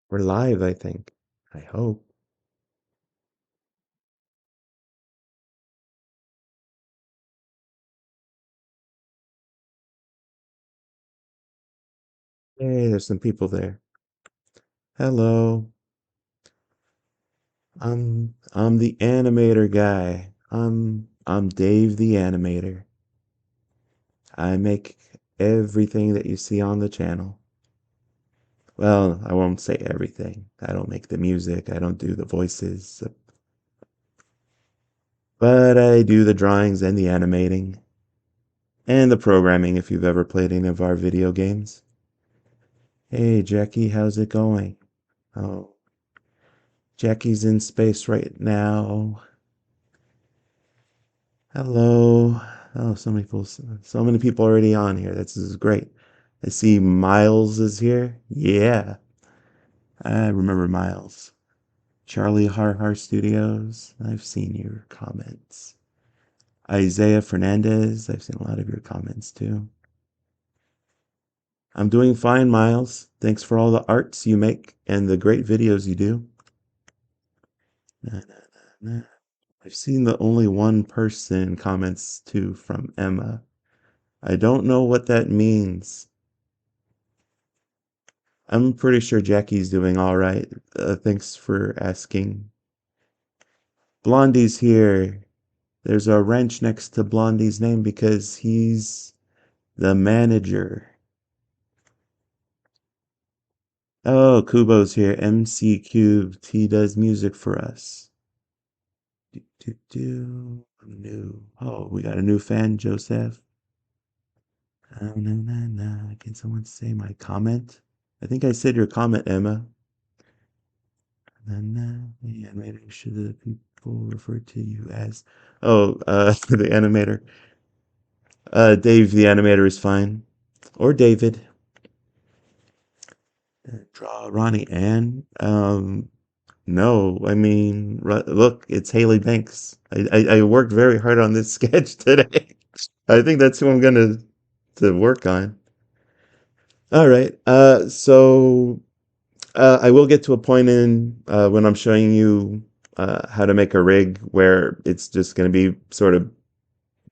We're live, I think. I hope. Hey, there's some people there. Hello. I'm the animator guy. I'm Dave the animator. I make everything that you see on the channel. Well, I won't say everything. I don't make the music, I don't do the voices, but I do the drawings and the animating and the programming if you've ever played any of our video games. Hey, Jackie, how's it going? Oh, Jackie's in space right now. Hello. Oh, so many people already on here. This is great. I see Miles is here. Yeah, I remember Miles. Charlie Har Studios. I've seen your comments. Isaiah Fernandez. I've seen a lot of your comments too. I'm doing fine, Miles. Thanks for all the arts you make and the great videos you do. Na, na, na, na. I've seen the only one person comments too from Emma. I don't know what that means. I'm pretty sure Jackie's doing all right. Thanks for asking. Blondie's here. There's a wrench next to Blondie's name because he's the manager. Oh, Kubo's here. MC Cubed. He does music for us. New. Oh, we got a new fan, Joseph. Oh, no, no, no. Can someone say my comment? I think I said your comment, Emma. The animator should the people refer to you as. Oh, the animator. Dave, the animator is fine. Or David. Draw Ronnie Ann. No, I mean, look, it's Hailey Banks. I worked very hard on this sketch today. I think that's who I'm gonna to work on. All right. I will get to a point in when I'm showing you how to make a rig where it's just going to be sort of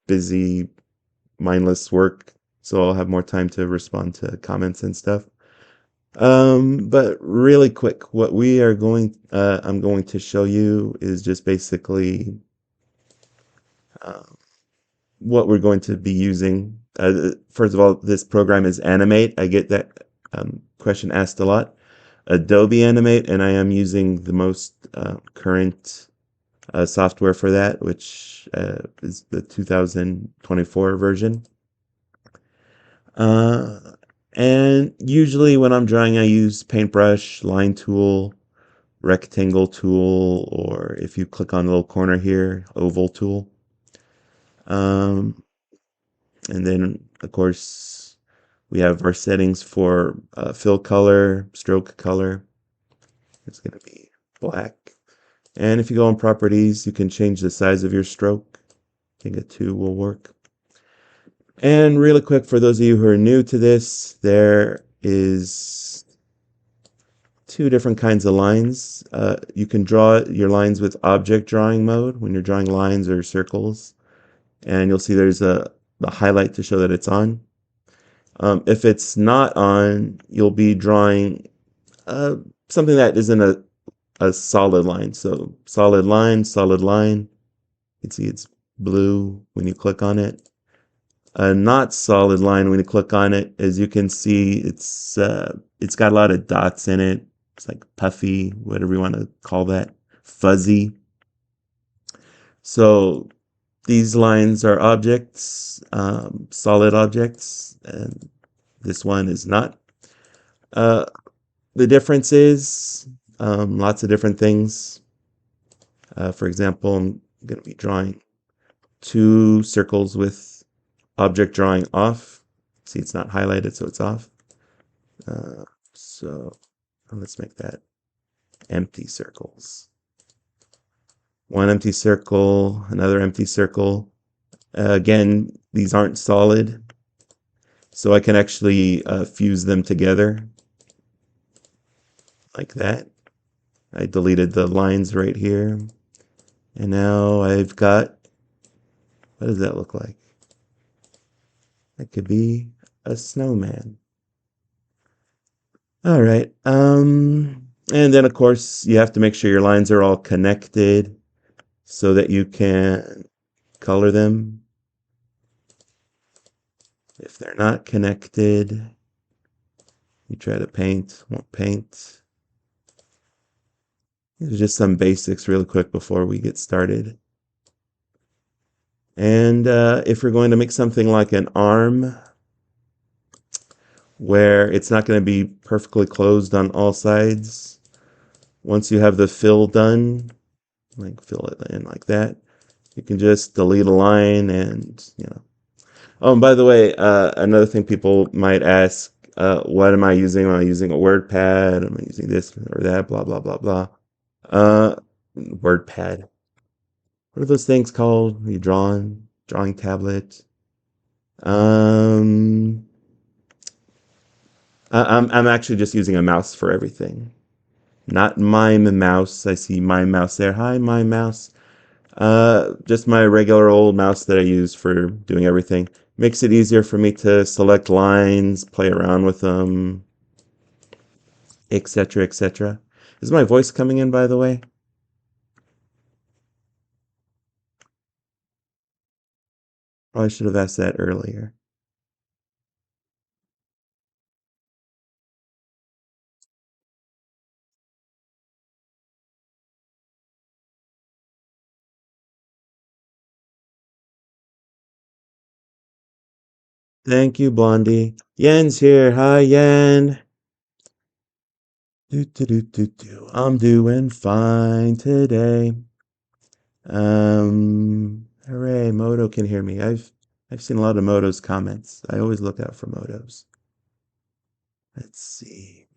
busy, mindless work. So I'll have more time to respond to comments and stuff. But really quick, I'm going to show you is just basically uh, what we're going to be using. First of all, this program is Animate. I get that question asked a lot. Adobe Animate, and I am using the most current software for that, which is the 2024 version. Uh, and usually when I'm drawing, I use paintbrush, line tool, rectangle tool, or if you click on the little corner here, oval tool. Um, and then, of course, we have our settings for fill color, stroke color. It's going to be black. And if you go on properties, you can change the size of your stroke. I think a 2 will work. And really quick, for those of you who are new to this, there is two different kinds of lines. You can draw your lines with object drawing mode when you're drawing lines or circles. And you'll see there's a highlight to show that it's on. If it's not on, you'll be drawing uh, something that isn't a solid line. So solid line, solid line. You can see it's blue when you click on it. A not solid line when you click on it, as you can see, it's got a lot of dots in it. It's like puffy, whatever you want to call that, fuzzy. So these lines are objects, solid objects, and this one is not. Uh, the difference is lots of different things. For example, I'm going to be drawing two circles with object drawing off. See, it's not highlighted, so it's off. So let's make that empty circles. One empty circle, another empty circle. Again, these aren't solid, so I can actually fuse them together. like that. I deleted the lines right here. And now I've got, what does that look like? That could be a snowman. All right. And then of course you have to make sure your lines are all connected so that you can color them. If they're not connected, you try to paint, won't paint. These are just some basics really quick before we get started. And if we're going to make something like an arm where it's not going to be perfectly closed on all sides, once you have the fill done, like fill it in like that, you can just delete a line and, you know. Oh, and by the way, another thing people might ask, what am I using? Am I using a WordPad? Am I using this or that? Blah, blah, blah, blah. Uh, WordPad. What are those things called? You drawing tablet. Um, I'm actually just using a mouse for everything. Not Mime Mouse. I see Mime Mouse there. Hi, Mime Mouse. Just my regular old mouse that I use for doing everything. Makes it easier for me to select lines, play around with them, etc., etc. Is my voice coming in, by the way? Probably should have asked that earlier. Thank you, Blondie. Yen's here. Hi, Yen. Do, do, do, do, do. I'm doing fine today. Hooray, Moto can hear me. I've seen a lot of Moto's comments. I always look out for Moto's. Let's see.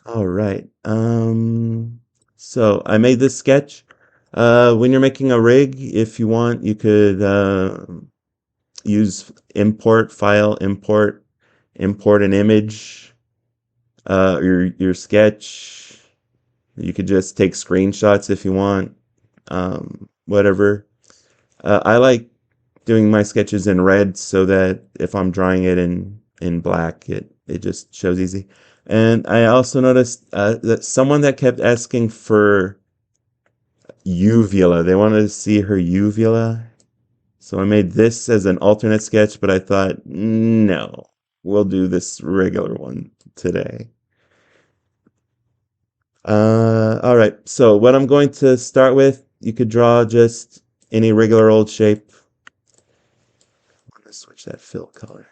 All right. So I made this sketch. When you're making a rig, if you want, you could use import file, import an image, your sketch. You could just take screenshots if you want, whatever. I like doing my sketches in red so that if I'm drawing it in black, it just shows easy. And I also noticed that someone that kept asking for uvula, they wanted to see her uvula. So I made this as an alternate sketch, but I thought, no, we'll do this regular one today. All right, so what I'm going to start with, you could draw just any regular old shape. I'm going to switch that fill color.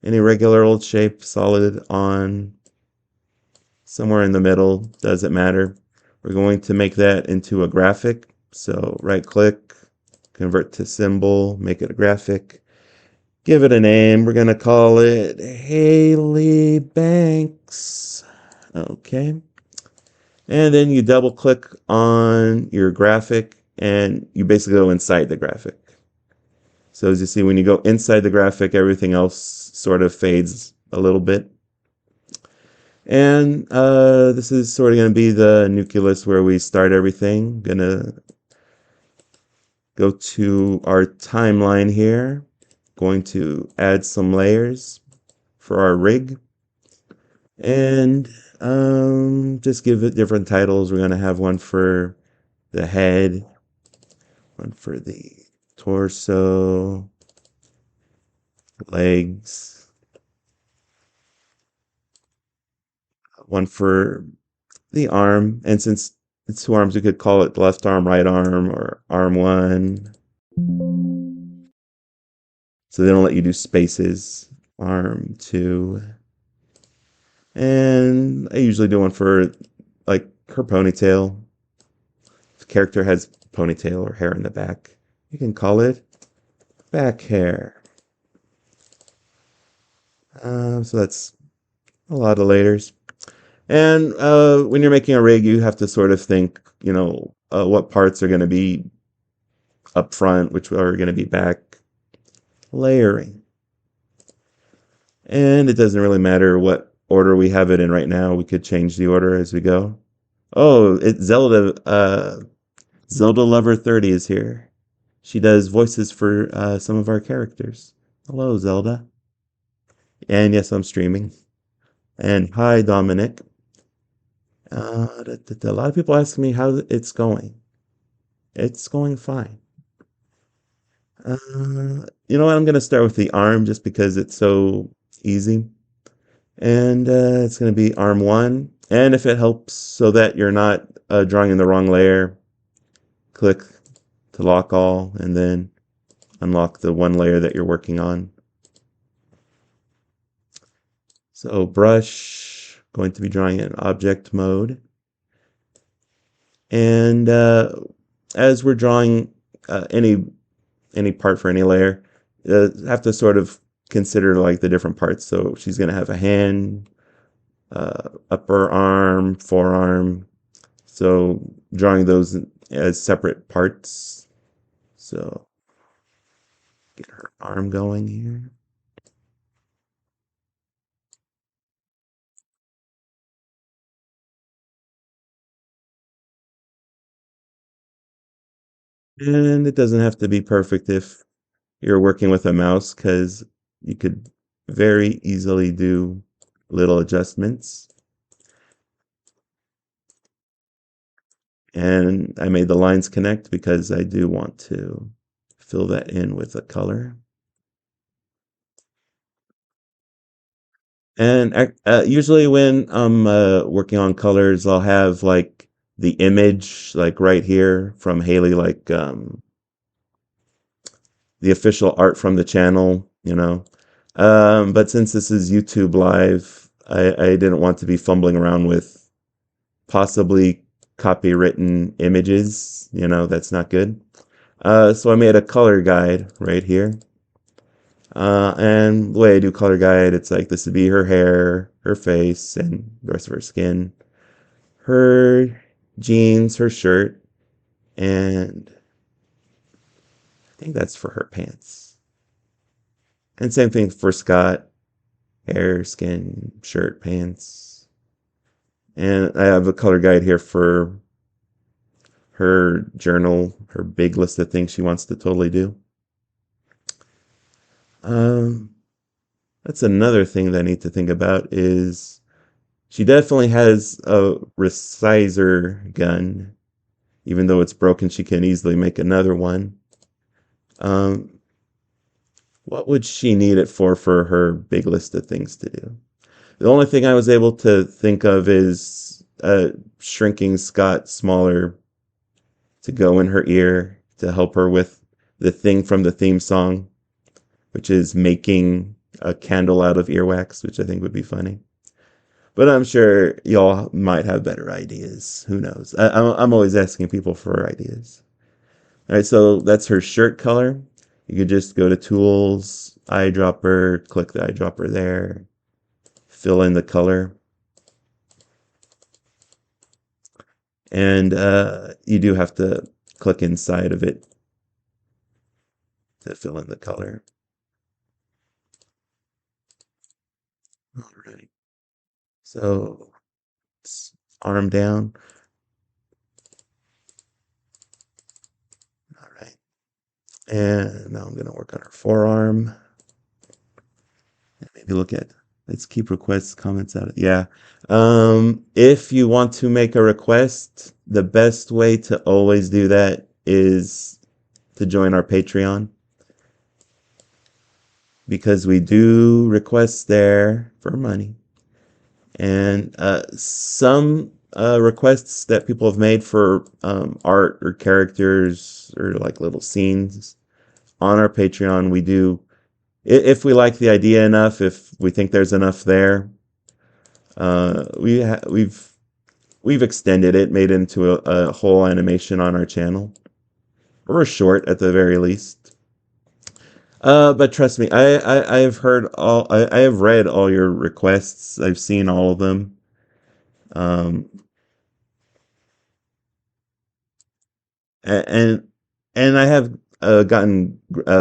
Any regular old shape, solid on somewhere in the middle, doesn't matter. We're going to make that into a graphic. So right click, convert to symbol, make it a graphic. Give it a name. We're going to call it Hailey Banks. Okay. And then you double click on your graphic and you basically go inside the graphic. So as you see, when you go inside the graphic, everything else sort of fades a little bit. And this is sort of going to be the nucleus where we start everything. Going to go to our timeline here. Going to add some layers for our rig. And just give it different titles. We're going to have one for the head, one for the torso, legs, one for the arm. And since it's two arms, we could call it left arm, right arm, or arm one. So they don't let you do spaces. Arm two. And I usually do one for like her ponytail. If the character has ponytail or hair in the back, you can call it back hair. So that's a lot of layers. And when you're making a rig, you have to sort of think, you know, what parts are going to be up front, which are going to be back. Layering. And it doesn't really matter what order we have it in right now. We could change the order as we go. Oh, it's Zelda. Zelda Lover 30 is here. She does voices for some of our characters. Hello, Zelda. And yes, I'm streaming. And hi, Dominic. A lot of people ask me how it's going. It's going fine. You know what? I'm going to start with the arm just because it's so easy. And it's going to be arm one. And if it helps so that you're not drawing in the wrong layer, click to lock all and then unlock the one layer that you're working on. So brush, going to be drawing in object mode. And as we're drawing any part for any layer, have to sort of consider like the different parts. So she's going to have a hand, upper arm, forearm. So drawing those as separate parts. So get her arm going here. And it doesn't have to be perfect if you're working with a mouse because you could very easily do little adjustments. And I made the lines connect because I do want to fill that in with a color. And usually when I'm working on colors, I'll have like the image like right here from Hailey, like the official art from the channel, you know. But since this is YouTube Live, I didn't want to be fumbling around with possibly copywritten images, you know, that's not good. So I made a color guide right here. And the way I do color guide, it's like this would be her hair, her face, and the rest of her skin, her jeans, her shirt, and I think that's for her pants. And same thing for Scott, hair, skin, shirt, pants. And I have a color guide here for her journal, her big list of things she wants to totally do. Um, that's another thing that I need to think about is she definitely has a resizer gun. Even though it's broken, she can easily make another one. Um, what would she need it for her big list of things to do? The only thing I was able to think of is shrinking Scott smaller to go in her ear to help her with the thing from the theme song, which is making a candle out of earwax, which I think would be funny. But I'm sure y'all might have better ideas. Who knows? I'm always asking people for ideas. All right, so that's her shirt color. You could just go to Tools, Eyedropper, click the eyedropper there, fill in the color. And you do have to click inside of it to fill in the color. All right. So arm down. All right. And now I'm going to work on her forearm. Maybe look at, let's keep requests, comments out. Yeah. If you want to make a request, the best way to always do that is to join our Patreon because we do requests there for money. And some requests that people have made for art or characters or like little scenes on our Patreon, we do, if we like the idea enough, if we think there's enough there, we've extended it, made it into a whole animation on our channel, or a short at the very least. But trust me, I have heard all, I have read all your requests. I've seen all of them. Um, and and I have gotten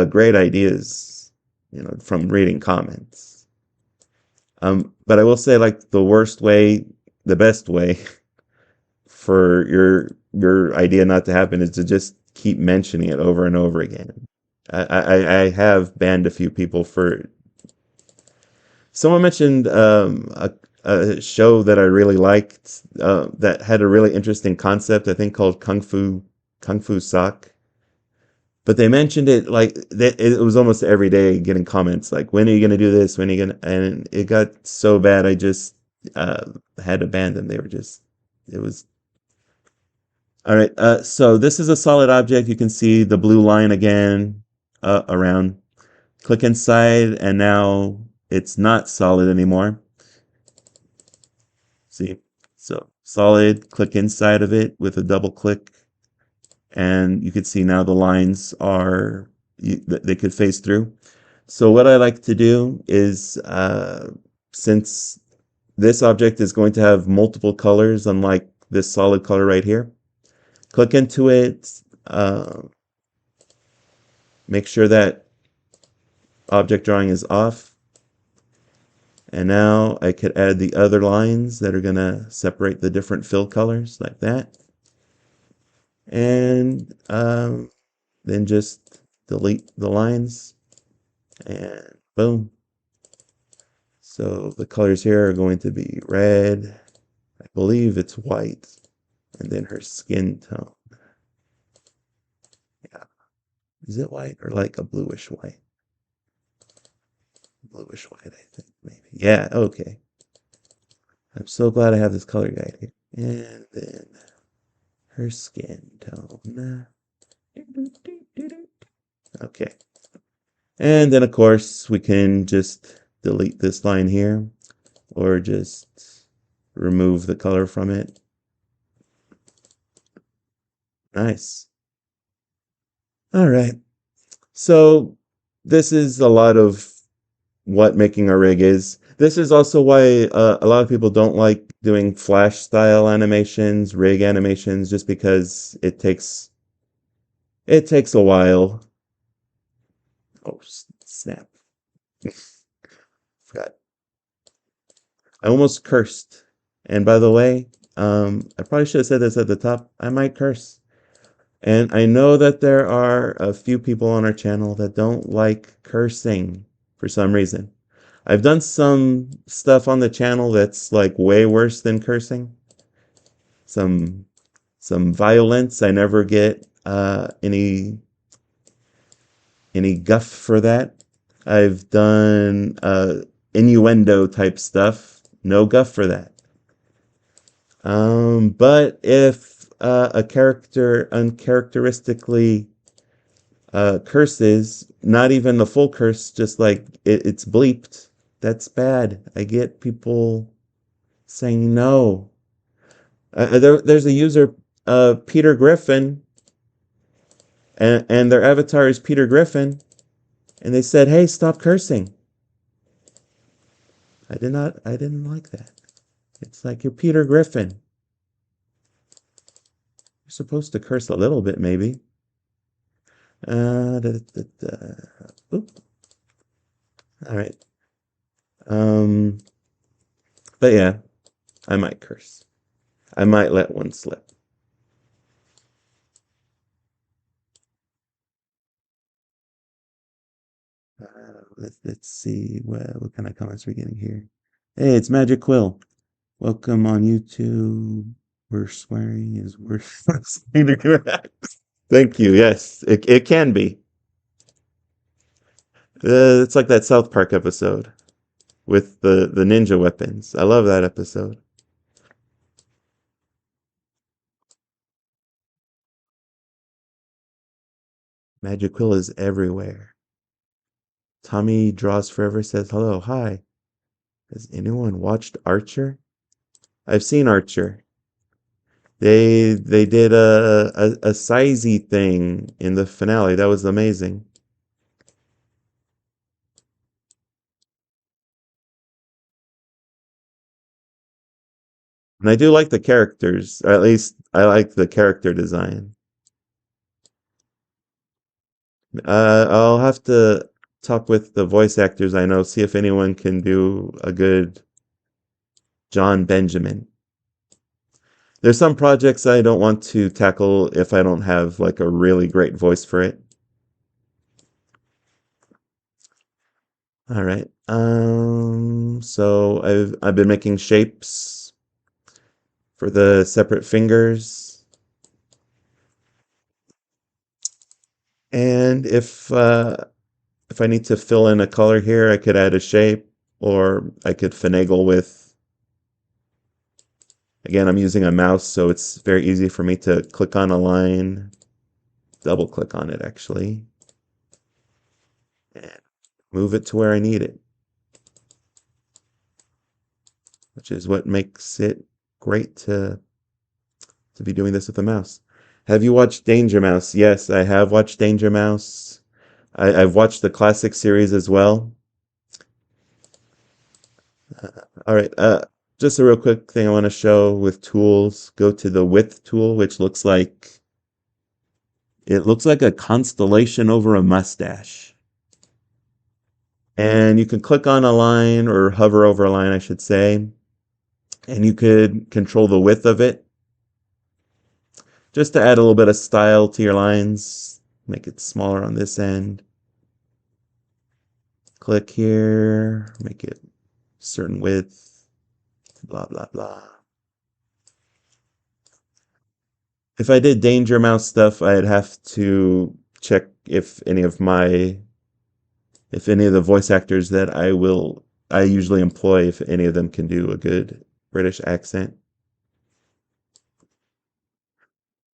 great ideas, you know, from reading comments. But I will say, like, the worst way, the best way for your idea not to happen is to just keep mentioning it over and over again. I have banned a few people for. Someone mentioned a show that I really liked that had a really interesting concept. I think called Kung Fu Sock. But they mentioned it like it was almost every day getting comments like, "When are you gonna do this? When are you gonna?" And it got so bad, I just uh, had to ban them. They were just, it was all right. So this is a solid object. You can see the blue line again around. Click inside, and now it's not solid anymore. See, so solid. Click inside of it with a double click, and you can see now the lines are they could phase through. So what I like to do is, since this object is going to have multiple colors, unlike this solid color right here, click into it, make sure that object drawing is off, and now I could add the other lines that are going to separate the different fill colors like that, and then just delete the lines, and boom. So the colors here are going to be red, I believe it's white, and then her skin tone. Yeah. Is it white or like a bluish white? Bluish white, I think, maybe. Yeah, okay. I'm so glad I have this color guide here. And then her skin tone. Okay. And then, of course, we can just delete this line here or just remove the color from it. Nice. All right. So this is a lot of what making a rig is. This is also why a lot of people don't like doing Flash style animations, rig animations, just because it takes a while. Oh, snap. Forgot. I almost cursed. And by the way, I probably should have said this at the top. I might curse. And I know that there are a few people on our channel that don't like cursing for some reason. I've done some stuff on the channel that's like way worse than cursing. Some some violence. I never get any guff for that. I've done innuendo type stuff. No guff for that. But if a character uncharacteristically curses, not even the full curse, just like it's bleeped, that's bad. I get people saying no. There's a user, Peter Griffin, and their avatar is Peter Griffin, and they said, "Hey, stop cursing." I didn't like that. It's like, you're Peter Griffin. You're supposed to curse a little bit, maybe. Da, da, da. Oop. All right. Um, but yeah, I might curse. I might let one slip. Let's see what kind of comments we're getting here. Hey, it's Magic Quill. Welcome on YouTube. We're swearing is worse. Thank you. Yes, it can be. It's like that South Park episode with the ninja weapons. I love that episode. Magic Quill is everywhere. Tommy Draws Forever says hello, hi. Has anyone watched Archer? I've seen Archer. They did a sizey thing in the finale. That was amazing. And I do like the characters, or at least I like the character design. I'll have to. talk with the voice actors I know, see if anyone can do a good John Benjamin. There's some projects I don't want to tackle if I don't have like a really great voice for it. All right. So I've been making shapes for the separate fingers. And if I need to fill in a color here, I could add a shape, or I could finagle with, again, I'm using a mouse, so it's very easy for me to click on a line, double click on it actually, and move it to where I need it, which is what makes it great to be doing this with a mouse. Have you watched Danger Mouse? Yes, I have watched Danger Mouse. I've watched the classic series as well. All right, just a real quick thing I want to show with tools. Go to the width tool, which looks like a constellation over a mustache. And you can click on a line or hover over a line, I should say, and you could control the width of it just to add a little bit of style to your lines. Make it smaller on this end. Click here, make it certain width, blah, blah, blah. If I did Danger Mouse stuff, I'd have to check if any of the voice actors that I usually employ, if any of them can do a good British accent.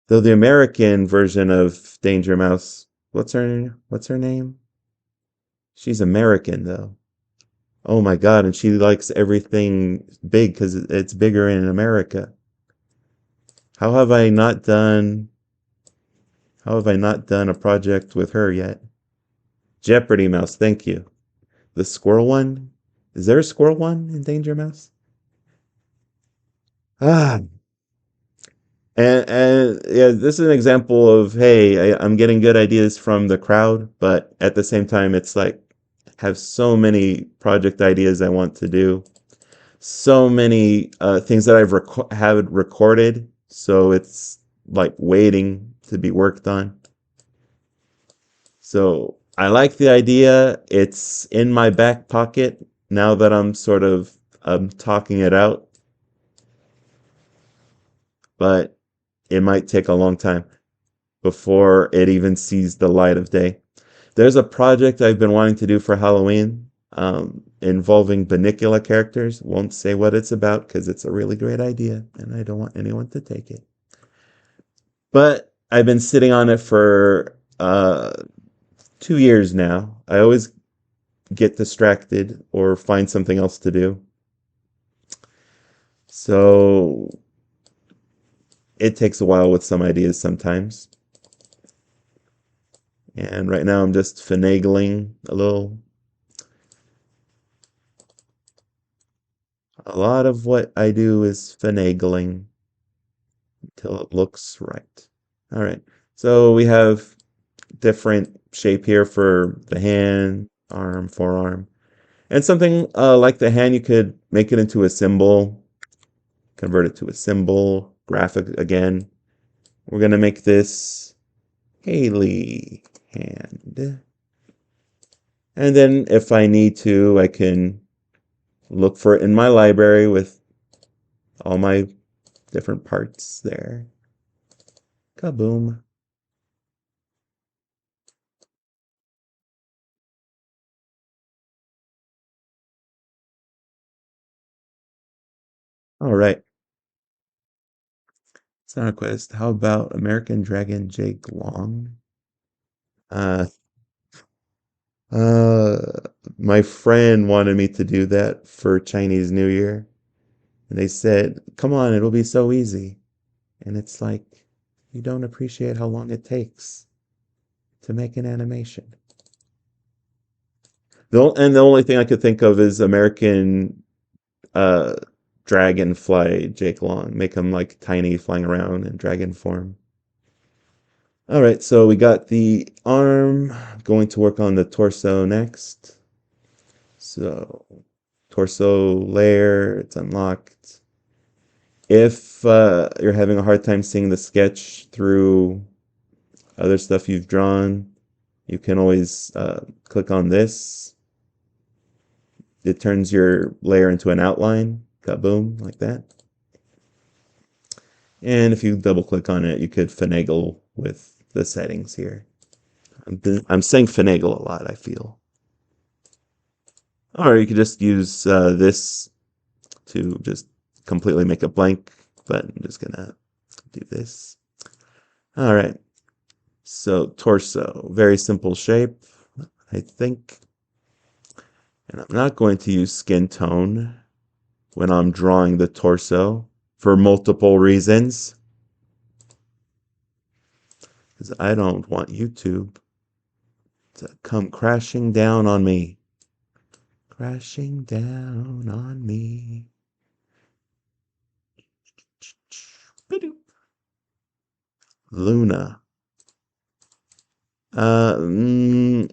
Though the American version of Danger Mouse, what's her name? She's American though. Oh my God, and she likes everything big because it's bigger in America. How have I not done how have I not done a project with her yet? Jeopardy Mouse, thank you. The squirrel one? Is there a squirrel one in Danger Mouse? Ah, and yeah, this is an example of, hey, I'm getting good ideas from the crowd, but at the same time, it's like have so many project ideas I want to do, so many things that have recorded, so it's like waiting to be worked on. So I like the idea. It's in my back pocket now that I'm sort of talking it out, but it might take a long time before it even sees the light of day. There's a project I've been wanting to do for Halloween involving Bunnicula characters. Won't say what it's about because it's a really great idea and I don't want anyone to take it. But I've been sitting on it for 2 years now. I always get distracted or find something else to do. So it takes a while with some ideas sometimes. And right now I'm just finagling a little. A lot of what I do is finagling until it looks right. All right. So we have different shape here for the hand, arm, forearm. And something like the hand, you could make it into a symbol, convert it to a symbol, graphic again. We're going to make this Hailey hand. And then if I need to, I can look for it in my library with all my different parts there. Kaboom. All right. Star Quest. How about American Dragon Jake Long? Uh, uh, my friend wanted me to do that for Chinese New Year. And they said, come on, it'll be so easy. And it's like, you don't appreciate how long it takes to make an animation. And the only thing I could think of is American uh, Dragonfly Jake Long. Make him like tiny, flying around in dragon form. All right, so we got the arm. Going to work on the torso next. So torso layer, it's unlocked. If you're having a hard time seeing the sketch through other stuff you've drawn, you can always click on this. It turns your layer into an outline. Kaboom, like that. And if you double click on it, you could finagle with the settings here. I'm saying finagle a lot, I feel. Or you could just use this to just completely make a blank, but I'm just gonna do this. All right, so torso, very simple shape, I think. And I'm not going to use skin tone when I'm drawing the torso for multiple reasons. Because I don't want YouTube to come crashing down on me. Crashing down on me. Luna. Uh, mm,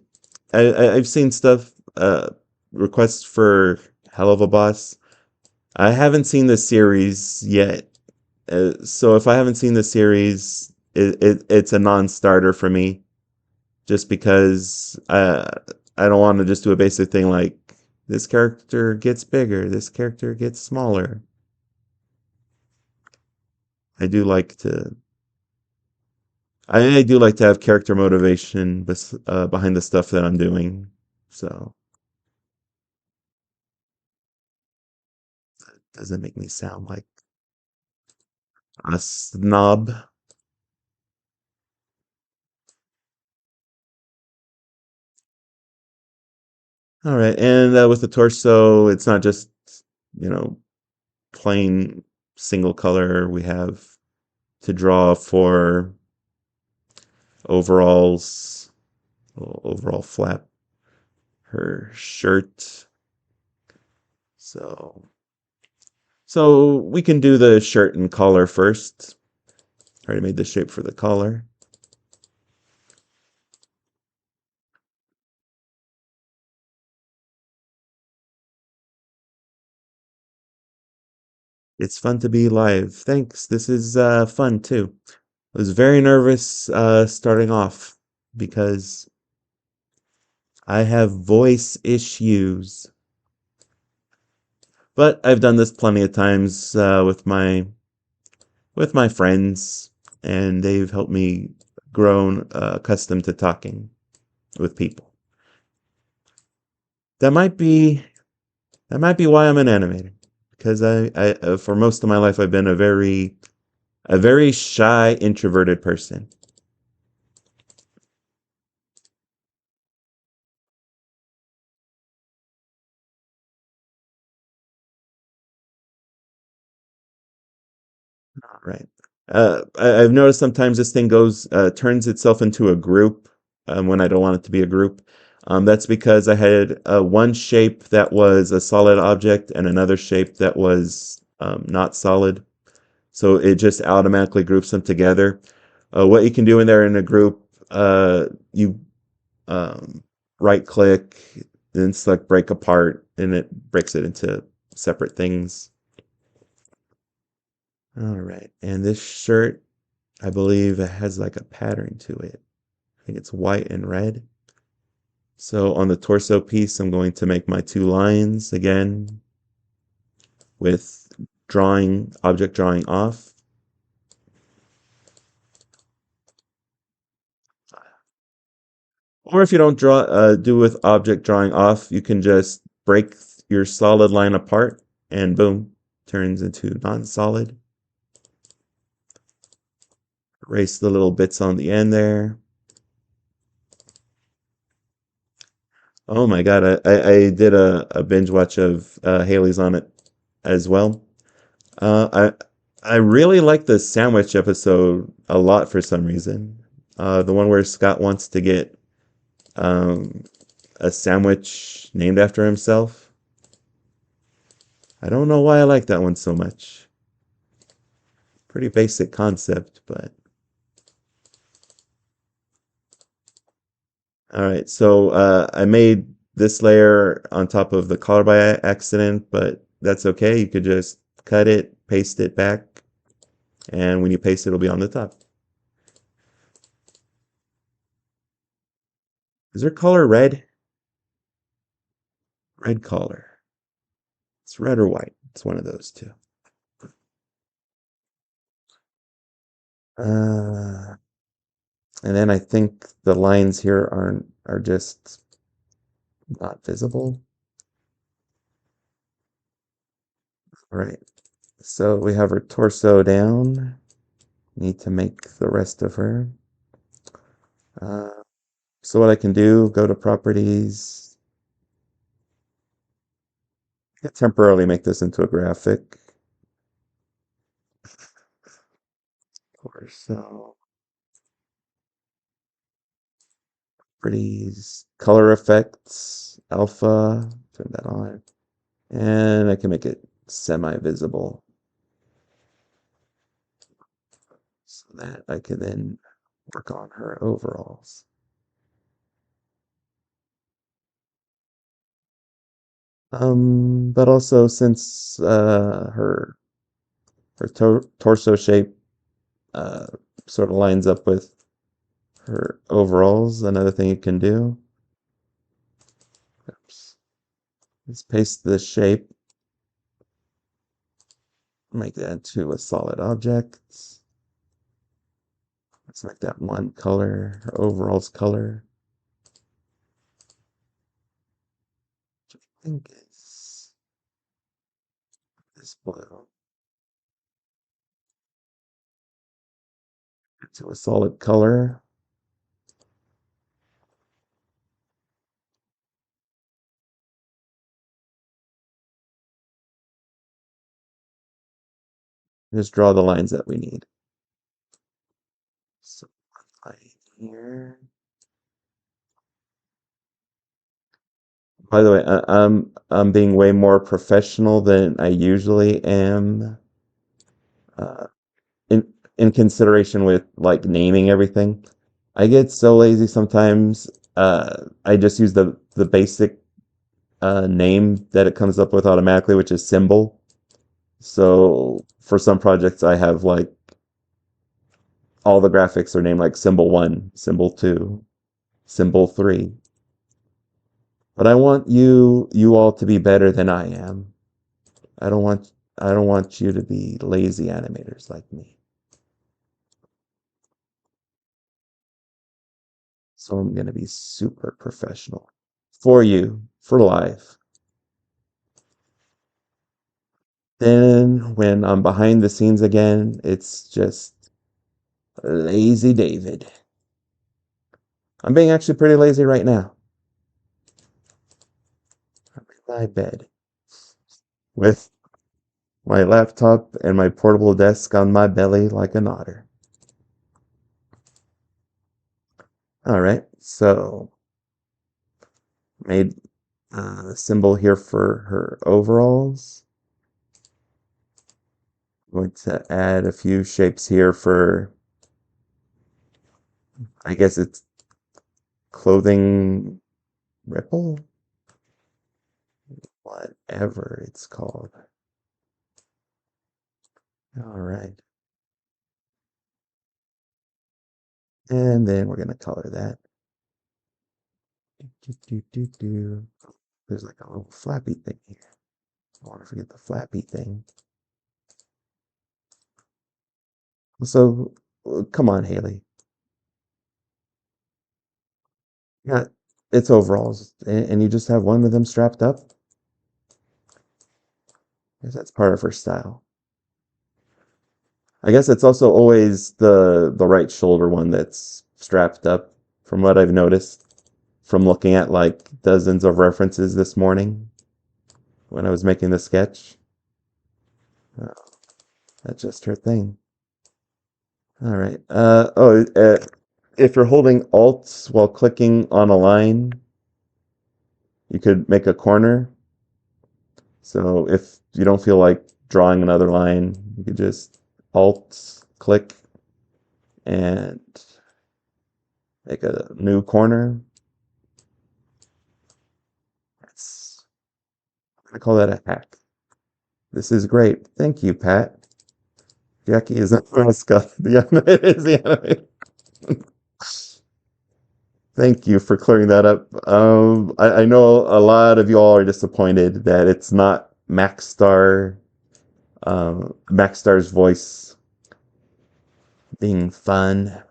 I've seen stuff, requests for Hell of a Boss. I haven't seen the series yet. So if I haven't seen the series, it's a non-starter for me. Just because I don't want to just do a basic thing like this character gets bigger, this character gets smaller. I do like to I do like to have character motivation behind the stuff that I'm doing. So doesn't make me sound like a snob. All right, and with the torso, it's not just, you know, plain single color. We have to draw for overalls, overall flap, her shirt. So, so we can do the shirt and collar first. Already made the shape for the collar. It's fun to be live. Thanks. This is fun too. I was very nervous starting off because I have voice issues. But I've done this plenty of times with my friends, and they've helped me grown accustomed to talking with people. That might be that might be why I'm an animator, because I for most of my life I've been a very shy, introverted person. Right. I've noticed sometimes this thing goes turns itself into a group when I don't want it to be a group. That's because I had one shape that was a solid object and another shape that was not solid. So it just automatically groups them together. What you can do when they're in a group, you um, right click, then select break apart, and it breaks it into separate things. All right. And this shirt, I believe it has like a pattern to it. I think it's white and red. So on the torso piece, I'm going to make my two lines again with object drawing off. Or if you don't do with object drawing off, you can just break your solid line apart and boom, turns into non-solid. Erase the little bits on the end there. Oh my God, I did a binge watch of Hailey's on it as well. I really like the sandwich episode a lot for some reason. The one where Scott wants to get um, a sandwich named after himself. I don't know why I like that one so much. Pretty basic concept, but All right, so I made this layer on top of the color by accident, but that's okay. You could just cut it, paste it back, and when you paste it, it'll be on the top. Is there color red? Red color. It's red or white. It's one of those two. Uh, and then I think the lines here are just not visible. All right. So we have her torso down. Need to make the rest of her. Uh, so what I can do, go to properties, temporarily make this into a graphic. Torso, properties, color effects, alpha, turn that on. And I can make it semi-visible so that I can then work on her overalls. But also since her torso shape uh, sort of lines up with her overalls, another thing you can do. Oops. Let's paste the shape, make that into a solid object. Let's make that one color, her overalls color. Which I think is this blue. To a solid color. Just draw the lines that we need. So line here. By the way, I'm being way more professional than I usually am. Uh, in consideration with like naming everything. I get so lazy sometimes. I just use the basic name that it comes up with automatically, which is symbol. So for some projects, I have like all the graphics are named like symbol one, symbol two, symbol three. But I want you all to be better than I am. I don't want you to be lazy animators like me. So I'm gonna be super professional for you, for life. Then when I'm behind the scenes again, it's just lazy David. I'm being actually pretty lazy right now. I'm in my bed with my laptop and my portable desk on my belly like an otter. All right, so made a symbol here for her overalls. I'm going to add a few shapes here for, I guess it's clothing ripple, whatever it's called. All right. And then we're going to color that. There's like a little flappy thing here. I want to forget the flappy thing. So, come on, Hailey. Yeah, it's overalls, and you just have one of them strapped up. I guess that's part of her style. I guess it's also always the right shoulder one that's strapped up, from what I've noticed from looking at like dozens of references this morning when I was making the sketch. Oh, that's just her thing. All right. If you're holding Alt while clicking on a line, you could make a corner. So if you don't feel like drawing another line, you could just Alt click and make a new corner. I call that a hack. This is great. Thank you, Pat. Jackie is a mascot. Yeah, it is the animator. Thank you for clearing that up. I know a lot of you all are disappointed that it's not Max Star's voice being fun.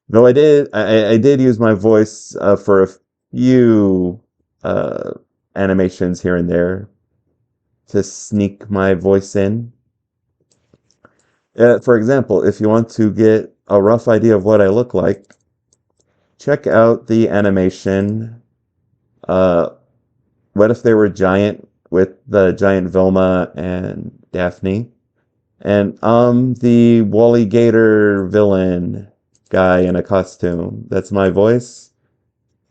Though I did use my voice for a few uh, animations here and there to sneak my voice in. For example, if you want to get a rough idea of what I look like, check out the animation. Uh, what if they were giant with the giant Vilma and Daphne? And I'm the Wally Gator villain guy in a costume. That's my voice.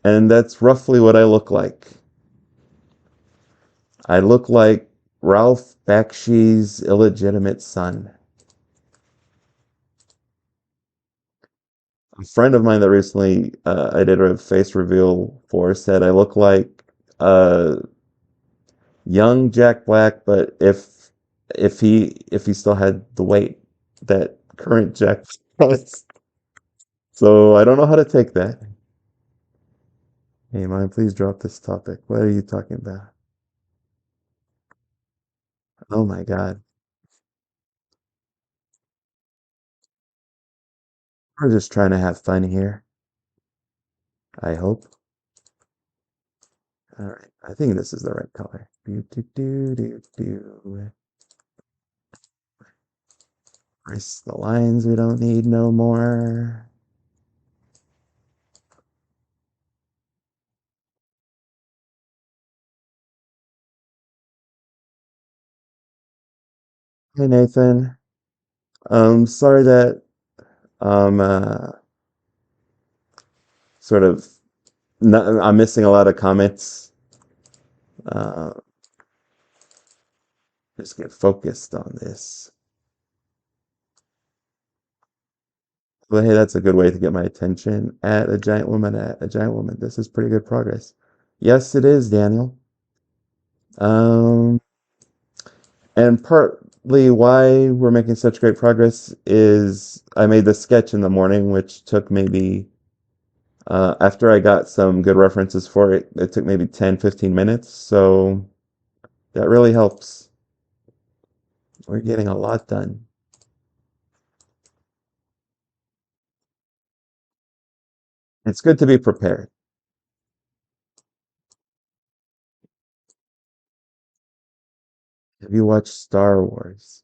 And that's roughly what I look like. I look like Ralph Bakshi's illegitimate son. A friend of mine that recently I did a face reveal for said I look like uh, young Jack Black, but if he still had the weight that current Jack has. So I don't know how to take that. Hey, man, please drop this topic. What are you talking about? Oh my God. We're just trying to have fun here. I hope. All right. I think this is the right color. Do, do, do, do, do. Erase the lines we don't need no more. Hey, Nathan. Sorry that um uh sort of I'm missing a lot of comments. Uh, just get focused on this. But hey, that's a good way to get my attention. At a giant woman, at a giant woman. This is pretty good progress. Yes, it is, Daniel. Um, and partly why we're making such great progress is I made this sketch in the morning, which took maybe, after I got some good references for it, it took maybe 10, 15 minutes. So that really helps. We're getting a lot done. It's good to be prepared. Have you watched Star Wars?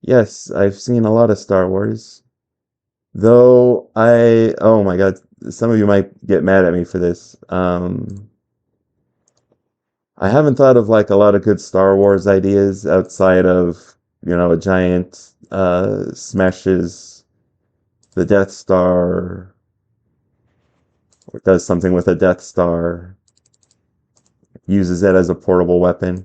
Yes, I've seen a lot of Star Wars. Though oh my God, some of you might get mad at me for this. I haven't thought of like a lot of good Star Wars ideas outside of, a giant smashes the Death Star or does something with a Death Star, uses it as a portable weapon.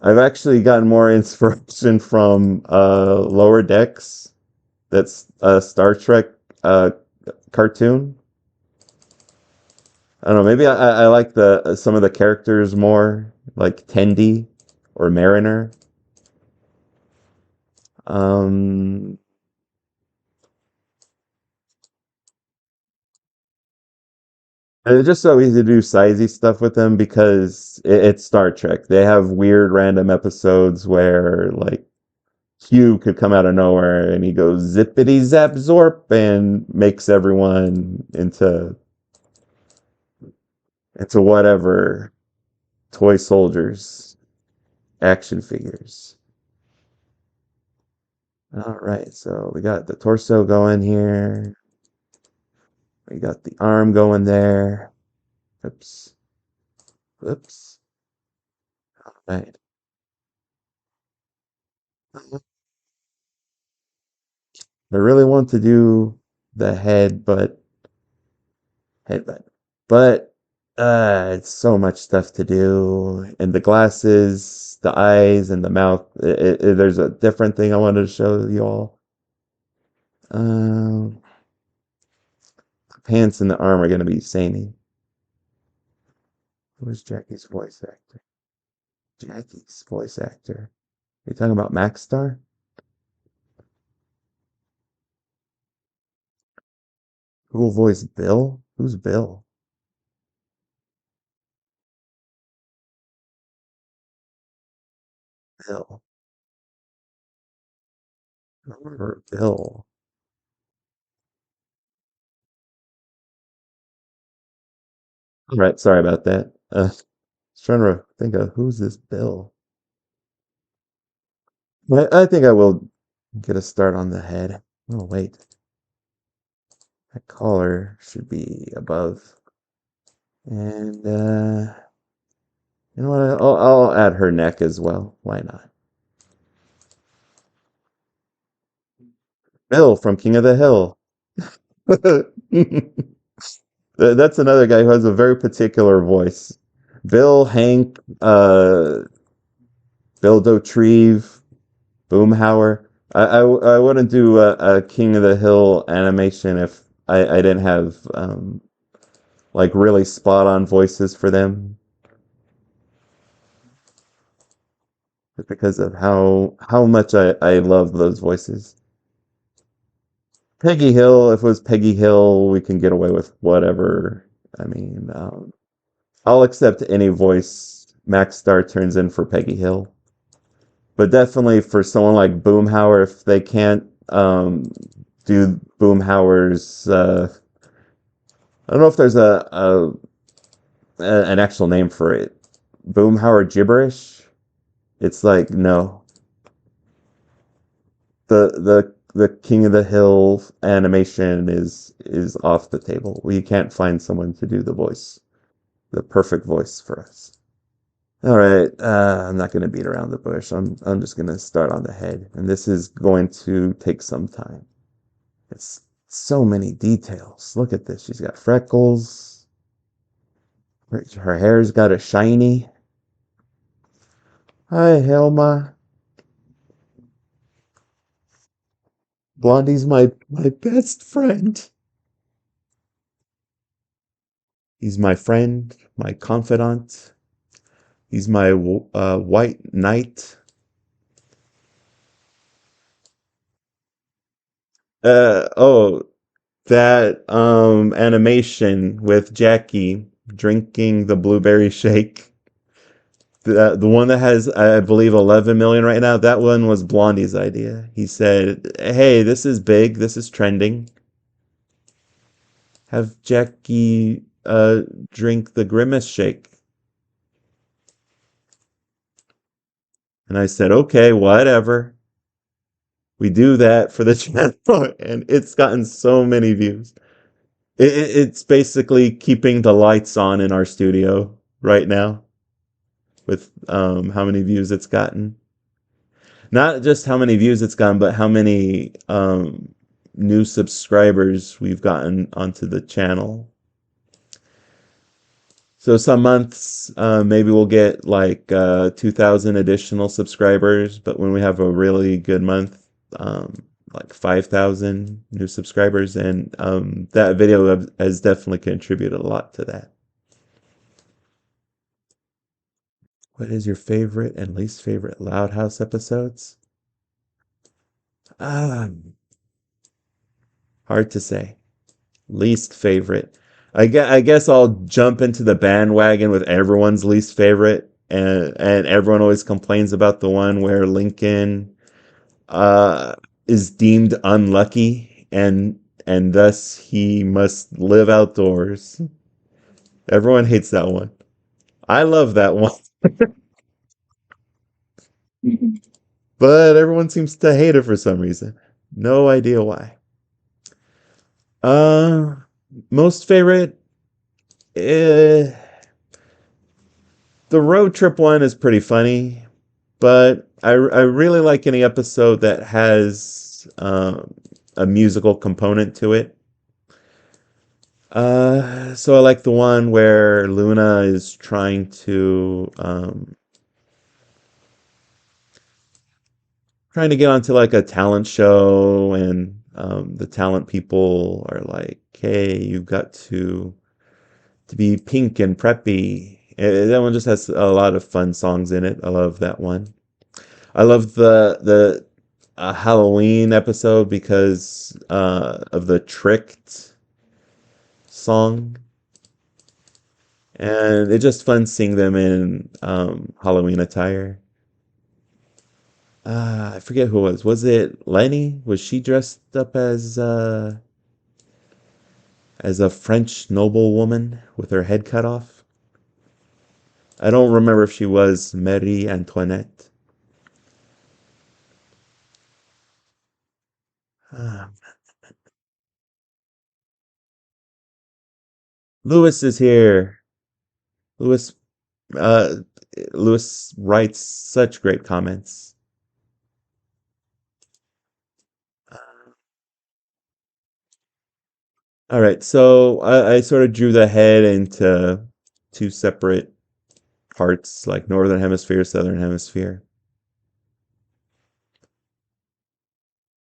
I've actually gotten more inspiration from Lower Decks. That's a Star Trek uh, cartoon. I don't know. Maybe I like the some of the characters more, like Tendi or Mariner. Um, and it's just so easy to do sizey stuff with them because it's Star Trek. They have weird random episodes where like Q could come out of nowhere and he goes zippity zap zorp and makes everyone into whatever toy soldiers, action figures. All right, so we got the torso going here. We got the arm going there. Oops. Oops. All right. I really want to do the head, headbutt. But it's so much stuff to do. And the glasses, the eyes, and the mouth. There's a different thing I wanted to show you all. The pants and the arm are going to be samey. Who was Jackie's voice actor? Jackie's voice actor. Are you talking about Max Star? Who will voice Bill? Who's Bill? Bill. I don't remember Bill. All right, sorry about that. I was trying to think of who's this Bill. I think I will get a start on the head. Oh, wait. That collar should be above. And, you know what? I'll add her neck as well. Why not? Bill from King of the Hill. That's another guy who has a very particular voice. Bill, Hank, Bill Dotrieve, Boomhauer. I wouldn't do a King of the Hill animation if I didn't have like really spot on voices for them because of how much I love those voices. Peggy Hill, if it was Peggy Hill, we can get away with whatever. I mean, I'll accept any voice Max Star turns in for Peggy Hill. But definitely for someone like Boomhauer, if they can't do Boomhauer's, I don't know if there's an actual name for it. Boomhauer gibberish. It's like no, the King of the Hill animation is off the table. We can't find someone to do the voice, the perfect voice for us. All right, I'm not going to beat around the bush. I'm just going to start on the head, and this is going to take some time. It's so many details. Look at this. She's got freckles. Her hair's got a shiny. Hi, Helma. Blondie's my best friend. He's my friend, my confidant. He's my white knight. Oh, that animation with Jackie drinking the blueberry shake. The one that has, I believe, 11 million right now, that one was Blondie's idea. He said, "Hey, this is big. This is trending. Have Jackie drink the Grimace shake." And I said, "Okay, whatever. We do that for the channel." And it's gotten so many views. It's basically keeping the lights on in our studio right now with how many views it's gotten. Not just how many views it's gotten, but how many new subscribers we've gotten onto the channel. So some months, maybe we'll get like 2,000 additional subscribers, but when we have a really good month, like 5,000 new subscribers, and that video has definitely contributed a lot to that. What is your favorite and least favorite Loud House episodes? Um, Hard to say. Least favorite. I guess I'll jump into the bandwagon with everyone's least favorite, and everyone always complains about the one where Lincoln uh, is deemed unlucky, and thus he must live outdoors. Everyone hates that one. I love that one, but everyone seems to hate it for some reason. No idea why. Uh, Most favorite. Eh, the road trip one is pretty funny, but I really like any episode that has a musical component to it. So I like the one where Luna is trying to get onto like a talent show, and the talent people are like, "Hey, you've got to be pink and preppy," That one just has a lot of fun songs in it. I love that one. I love the Halloween episode because of the Tricked song, and it's just fun seeing them in Halloween attire. I forget who it was. Was it Lenny? Was she dressed up as a French noblewoman with her head cut off? I don't remember if she was Marie Antoinette. Ah, Lewis is here. Lewis, uh, Lewis writes such great comments. All right, so I sort of drew the head into two separate parts, like northern hemisphere, southern hemisphere.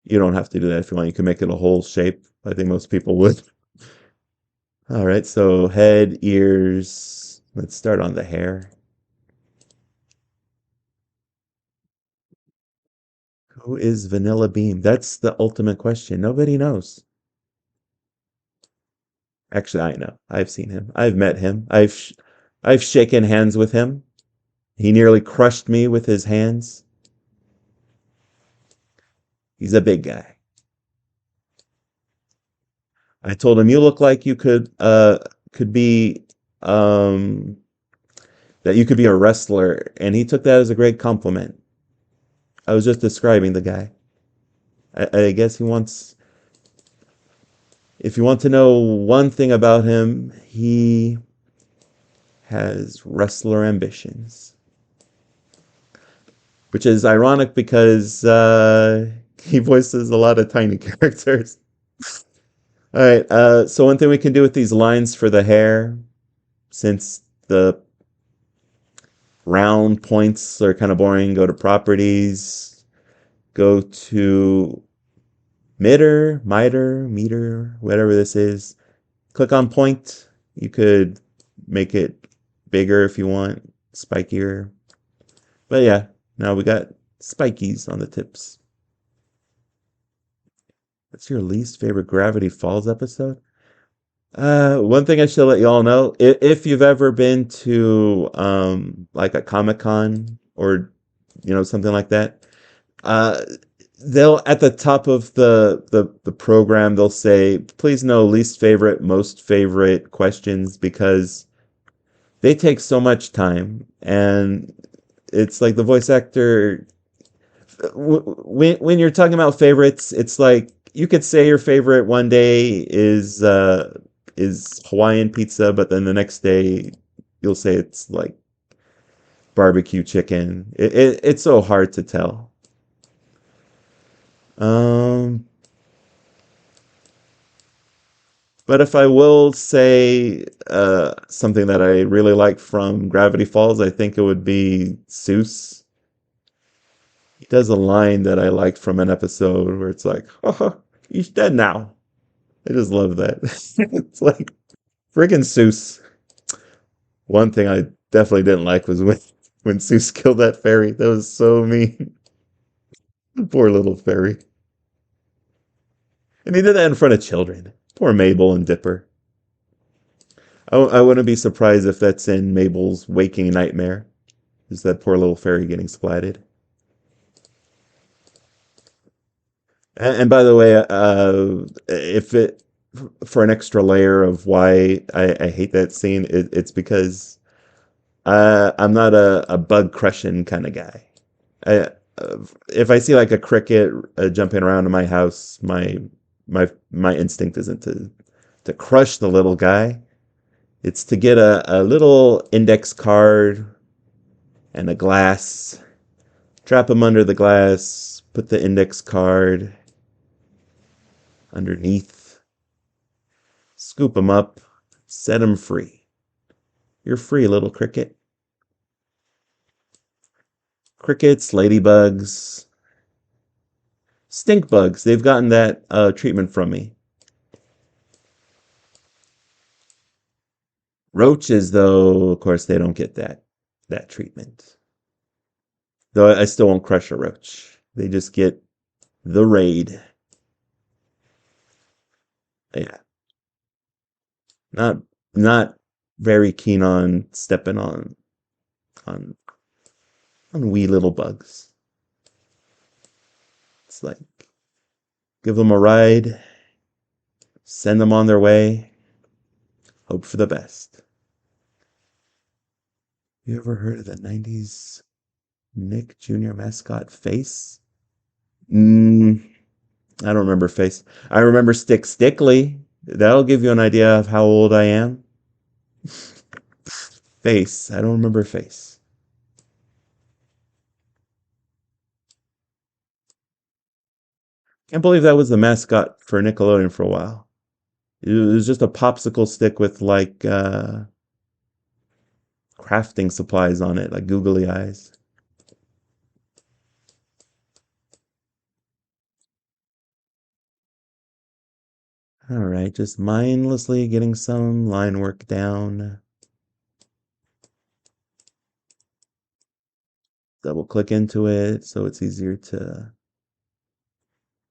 You don't have to do that if you want. You can make it a whole shape. I think most people would. All right, so head, ears. Let's start on the hair. Who is Vanilla Bean? That's the ultimate question. Nobody knows. Actually, I know. I've seen him. I've met him. I've shaken hands with him. He nearly crushed me with his hands. He's a big guy. I told him you look like you could be um that you could be a wrestler, and he took that as a great compliment. I was just describing the guy. I guess he wants, if you want to know one thing about him, he has wrestler ambitions, which is ironic because he voices a lot of tiny characters. All right, so one thing we can do with these lines for the hair, since the round points are kind of boring, go to properties, go to meter, whatever this is. Click on point. You could make it bigger if you want, spikier. But yeah, now we got spikies on the tips. What's your least favorite Gravity Falls episode? One thing I should let you all know, if you've ever been to like a Comic-Con or something like that, uh they'll at the top of the program they'll say, please know least favorite, most favorite questions because they take so much time, and it's like the voice actor when you're talking about favorites, it's like you could say your favorite one day is Hawaiian pizza, but then the next day you'll say it's like barbecue chicken. It's so hard to tell. Um, but if I will say something that I really like from Gravity Falls, I think it would be Seuss. He does a line that I liked from an episode where it's like, "Oh, he's dead now." I just love that. It's like friggin' Seuss. One thing I definitely didn't like was when Seuss killed that fairy. That was so mean. Poor little fairy. And he did that in front of children. Poor Mabel and Dipper. I wouldn't be surprised if that's in Mabel's waking nightmare. Is that poor little fairy getting splatted? And by the way, if it for an extra layer of why I hate that scene, it's because I'm not a bug crushing kind of guy. I, if I see like a cricket jumping around in my house, my instinct isn't to crush the little guy. It's to get a little index card and a glass, trap him under the glass, put the index card underneath, scoop him up, set him free. You're free, little cricket. Crickets, ladybugs, stink bugs. They've gotten that treatment from me. Roaches, though, of course, they don't get that treatment. Though I still won't crush a roach. They just get the raid. Yeah, not not very keen on stepping on on wee little bugs. It's like give them a ride, send them on their way, hope for the best. You ever heard of the 90s Nick Jr. mascot Face? Mm, I don't remember Face. I remember Stick Stickly. That'll give you an idea of how old I am. Face. I don't remember Face. Can't believe that was the mascot for Nickelodeon for a while. It was just a popsicle stick with like crafting supplies on it, like googly eyes. All right, just mindlessly getting some line work down. Double click into it so it's easier to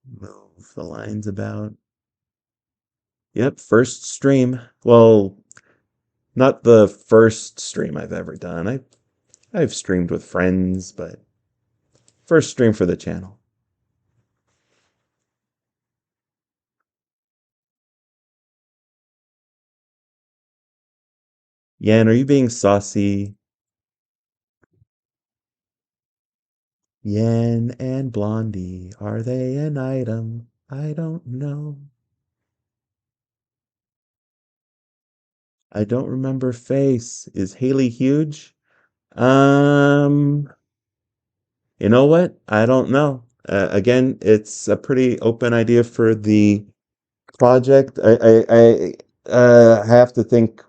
move the lines about. Yep, first stream. Well, not the first stream I've ever done. I've streamed with friends, but first stream for the channel. Yan, are you being saucy? Yan and Blondie, are they an item? I don't know. I don't remember face. Is Hailey huge? Um, you know what? I don't know. Again, it's a pretty open idea for the project. I have to think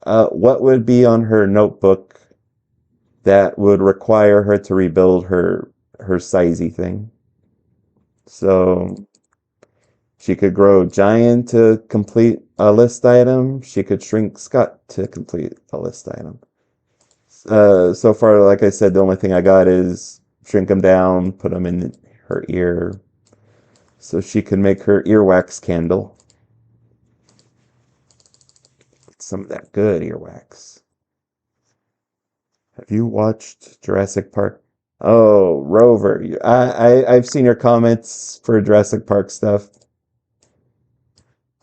what would be on her notebook that would require her to rebuild her sizey thing. So she could grow giant to complete a list item. She could shrink Scott to complete a list item. So far, like I said, the only thing I got is shrink them down, put them in her ear, so she can make her earwax candle. Some of that good earwax. Have you watched Jurassic Park? Oh, Rover, I've seen your comments for Jurassic Park stuff.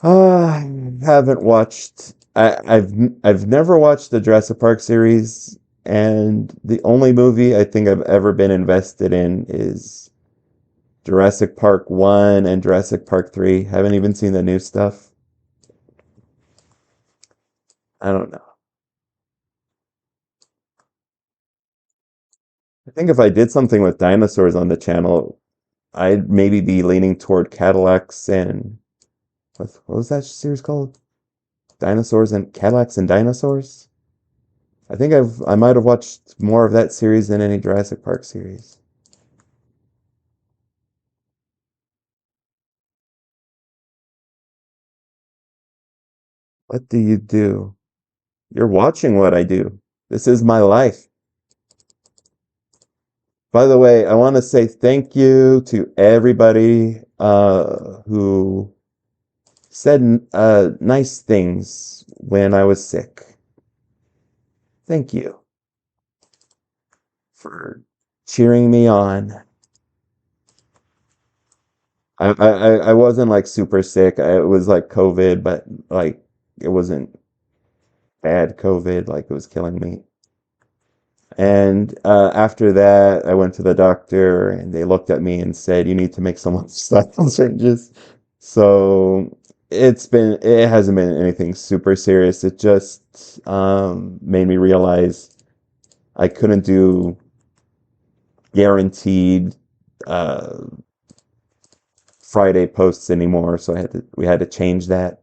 I haven't watched. I've never watched the Jurassic Park series, and the only movie I think I've ever been invested in is Jurassic Park 1 and Jurassic Park 3. Haven't even seen the new stuff. I don't know. I think if I did something with dinosaurs on the channel, I'd maybe be leaning toward Cadillacs and what was that series called? Dinosaurs and Cadillacs and Dinosaurs? I might have watched more of that series than any Jurassic Park series. What do you do? You're watching what I do. This is my life. By the way, I want to say thank you to everybody who said nice things when I was sick. Thank you for cheering me on. I wasn't like super sick. It was like COVID, but like it wasn't bad COVID, like it was killing me. And after that, I went to the doctor and they looked at me and said, you need to make some lifestyle changes. So it hasn't been anything super serious. It just made me realize I couldn't do guaranteed uh, Friday posts anymore. So we had to change that.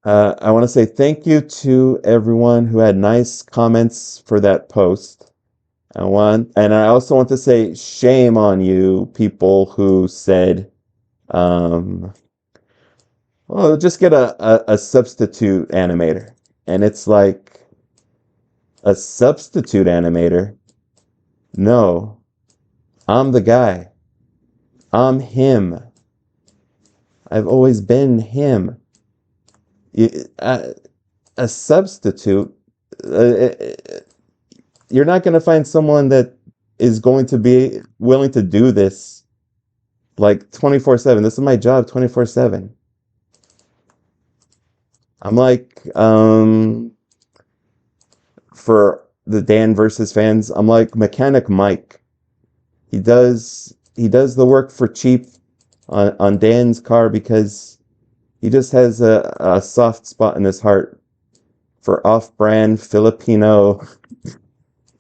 I want to say thank you to everyone who had nice comments for that post. And I also want to say shame on you, people who said, um, Oh, just get a substitute animator. And it's like a substitute animator. No, I'm the guy. I'm him. I've always been him. You- uh, a substitute, uh, you're not going to find someone that is going to be willing to do this like 24/7. This is my job 24/7. I'm like, for the Dan versus fans, I'm like Mechanic Mike. He does the work for cheap on Dan's car because he just has a soft spot in his heart for off-brand Filipino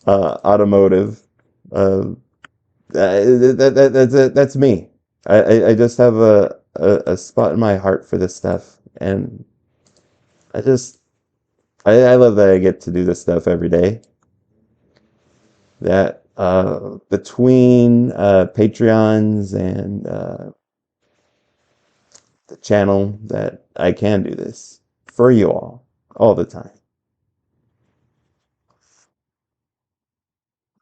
automotive. Uh, that's me. I just have a spot in my heart for this stuff, and I just I love that I get to do this stuff every day. That between Patreons and the channel, that I can do this for you all the time.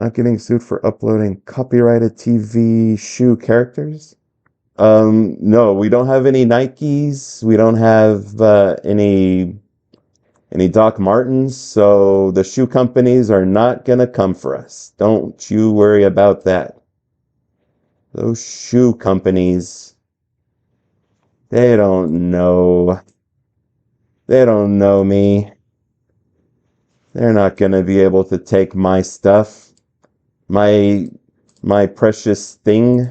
Not getting sued for uploading copyrighted TV shoe characters. No, we don't have any Nikes. We don't have any Doc Martens, so the shoe companies are not gonna come for us. Don't you worry about that. Those shoe companies, they don't know. They don't know me. They're not gonna be able to take my stuff, my my precious thing.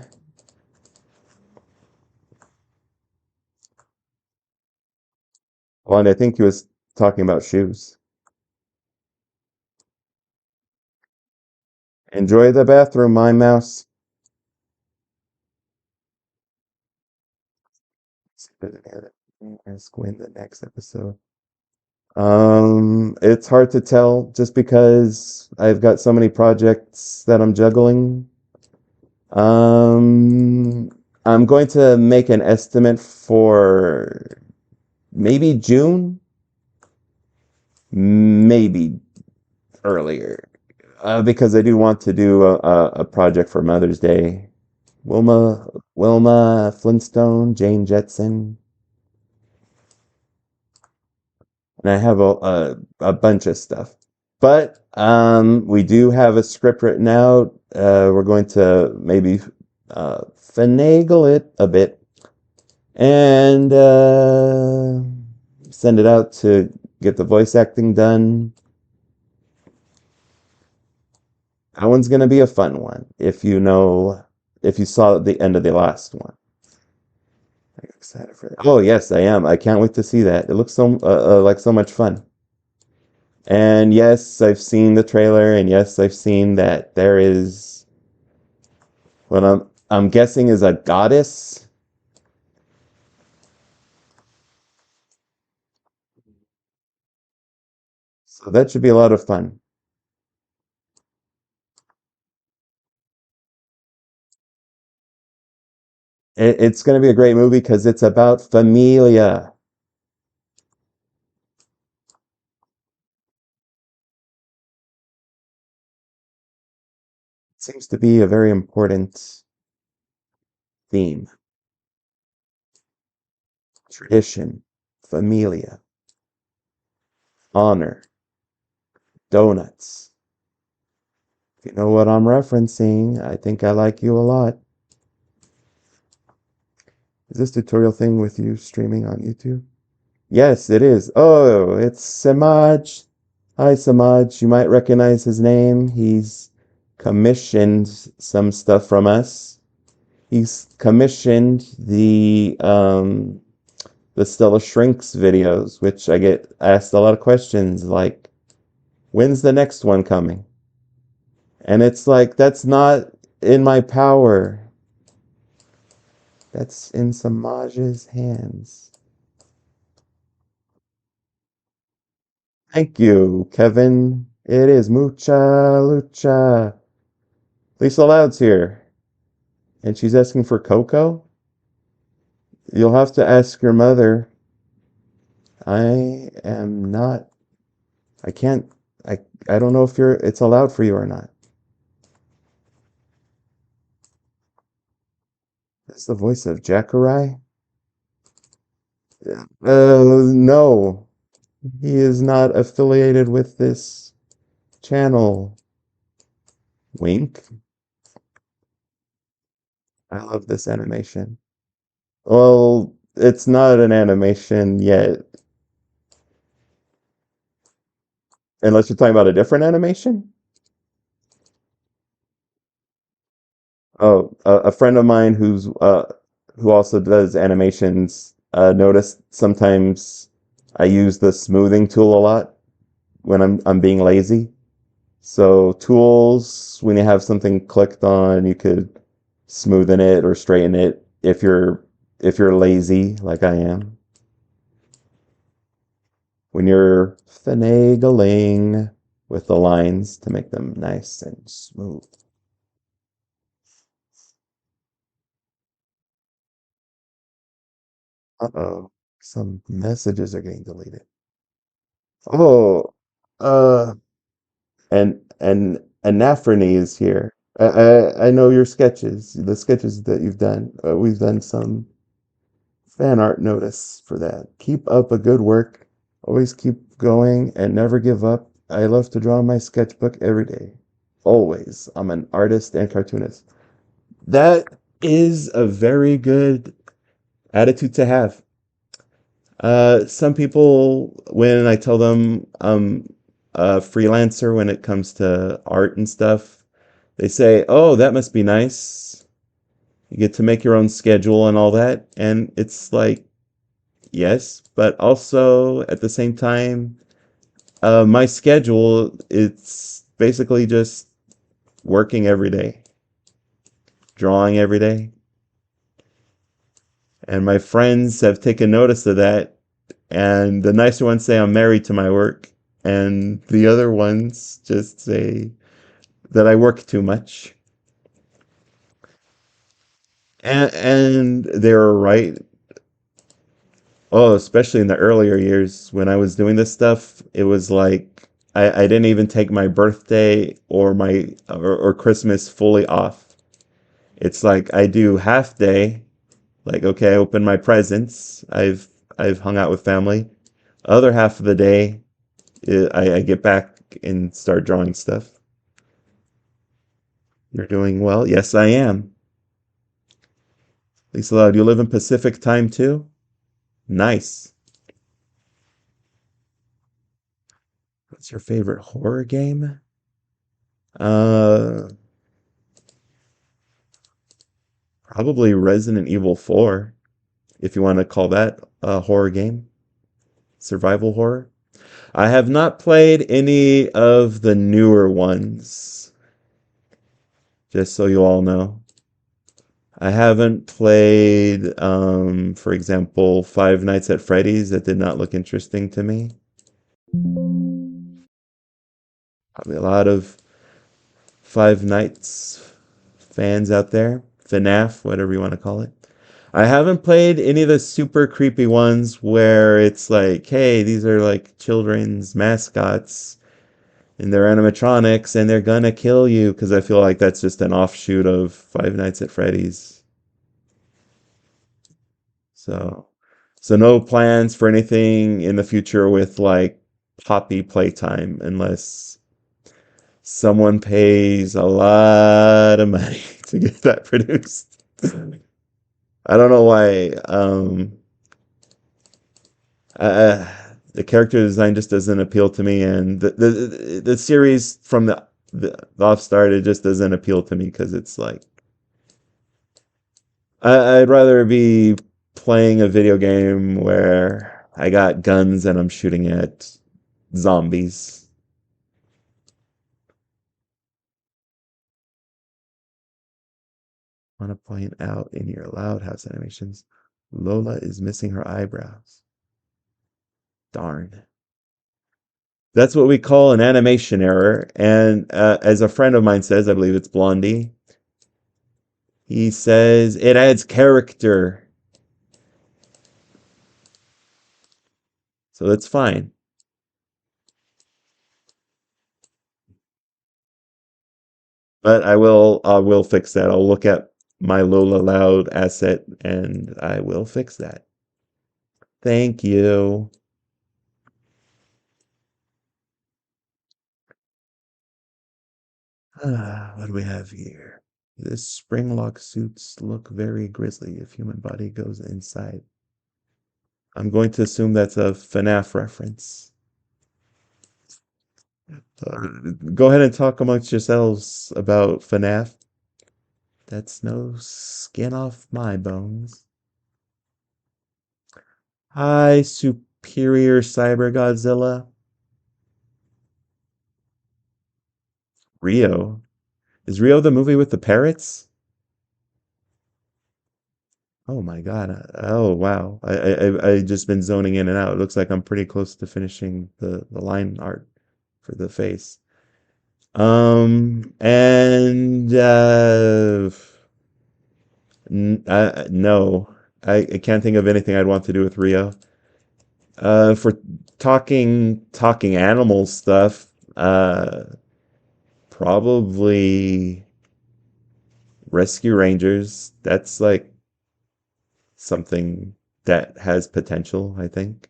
Well, and I think he was talking about shoes. Enjoy the bathroom, my mouse. Ask when the next episode. It's hard to tell just because I've got so many projects that I'm juggling. Um, I'm going to make an estimate for maybe June, maybe earlier, because I do want to do a project for Mother's Day. Wilma Flintstone, Jane Jetson, and I have a bunch of stuff. But we do have a script written out. We're going to maybe finagle it a bit and send it out to get the voice acting done. That one's going to be a fun one if you saw the end of the last one. I'm excited for that. Oh, yes, I am. I can't wait to see that. It looks like so much fun. And yes, I've seen the trailer, and yes, I've seen that there is what I'm guessing is a goddess. So that should be a lot of fun. It's going to be a great movie because it's about familia. It seems to be a very important theme. Tradition, familia, honor, donuts. If you know what I'm referencing, I think I like you a lot. Is this tutorial thing with you streaming on YouTube? Yes, it is. Oh, it's Samaj. Hi, Samaj. You might recognize his name. He's commissioned some stuff from us. He's commissioned the Stella Shrinks videos, which I get asked a lot of questions like, when's the next one coming? And it's like, that's not in my power. That's in Samaj's hands. Thank you, Kevin. It is Mucha Lucha. Lisa Loud's here, and she's asking for Coco. You'll have to ask your mother. I am not, I can't, I don't know if it's allowed for you or not. It's the voice of Jackarai? No, he is not affiliated with this channel. Wink. I love this animation. Well, it's not an animation yet, unless you're talking about a different animation. Oh, a friend of mine who also does animations noticed sometimes I use the smoothing tool a lot when I'm being lazy. So tools, when you have something clicked on, you could smoothen it or straighten it if you're lazy like I am. When you're finagling with the lines to make them nice and smooth. Uh-oh, some messages are getting deleted. Oh, uh, and Anaphrony is here. I know your sketches, the sketches that you've done. We've done some fan art notice for that. Keep up a good work. Always keep going and never give up. I love to draw my sketchbook every day. Always. I'm an artist and cartoonist. That is a very good attitude to have. Some people, when I tell them I'm a freelancer when it comes to art and stuff, they say, "Oh, that must be nice. You get to make your own schedule and all that." And it's like, yes, but also at the same time, my schedule, it's basically just working every day, drawing every day. And my friends have taken notice of that. And the nicer ones say I'm married to my work. And the other ones just say that I work too much. And they're right. Oh, especially in the earlier years when I was doing this stuff, it was like I didn't even take my birthday or Christmas fully off. It's like I do half day, like okay, I open my presents. I've hung out with family. Other half of the day, I get back and start drawing stuff. You're doing well. Yes, I am. Lisa Loud, you live in Pacific time too? Nice. What's your favorite horror game? Uh, Probably Resident Evil 4, if you want to call that a horror game. Survival horror. I have not played any of the newer ones, just so you all know. I haven't played, for example, Five Nights at Freddy's. That did not look interesting to me. Probably a lot of Five Nights fans out there. FNAF, whatever you want to call it. I haven't played any of the super creepy ones where it's like, hey, these are like children's mascots and they're animatronics and they're gonna kill you because I feel like that's just an offshoot of Five Nights at Freddy's. So, so no plans for anything in the future with like Poppy Playtime unless someone pays a lot of money to get that produced. I don't know why. Uh, the character design just doesn't appeal to me, and the series from the off start it just doesn't appeal to me because it's like I'd rather be playing a video game where I got guns and I'm shooting at zombies. I want to point out in your Loud House animations, Lola is missing her eyebrows. Darn. That's what we call an animation error. And as a friend of mine says, I believe it's Blondie, he says it adds character So that's fine. But I will fix that. I'll look at my Lola Loud asset and I will fix that. Thank you. What do we have here? This spring lock suits look very grisly if human body goes inside. I'm going to assume that's a FNAF reference. Uh, Go ahead and talk amongst yourselves about FNAF. That's no skin off my bones. Hi, Superior Cyber Godzilla. Rio. Is Rio the movie with the parrots? Oh my God. Oh wow. I just been zoning in and out. It looks like I'm pretty close to finishing the line art for the face. And no, I can't think of anything I'd want to do with Rio. For talking animal stuff, probably Rescue Rangers. That's like something that has potential, I think.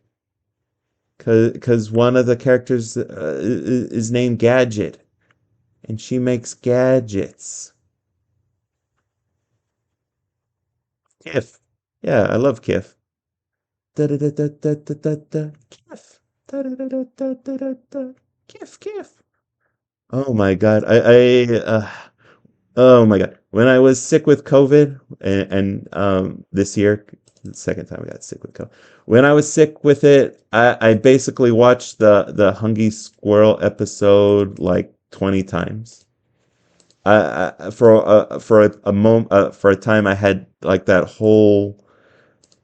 Cause one of the characters is named Gadget, and she makes gadgets. Kif. Yeah, I love Kif. Da da da da da da da da. Kif. Da da da da da da da da. Kif, Kif. Oh my God. Oh my God. When I was sick with COVID and this year, the second time I got sick with COVID. When I was sick with it, I basically watched the Hungry Squirrel episode like 20 times. For a time I had like that whole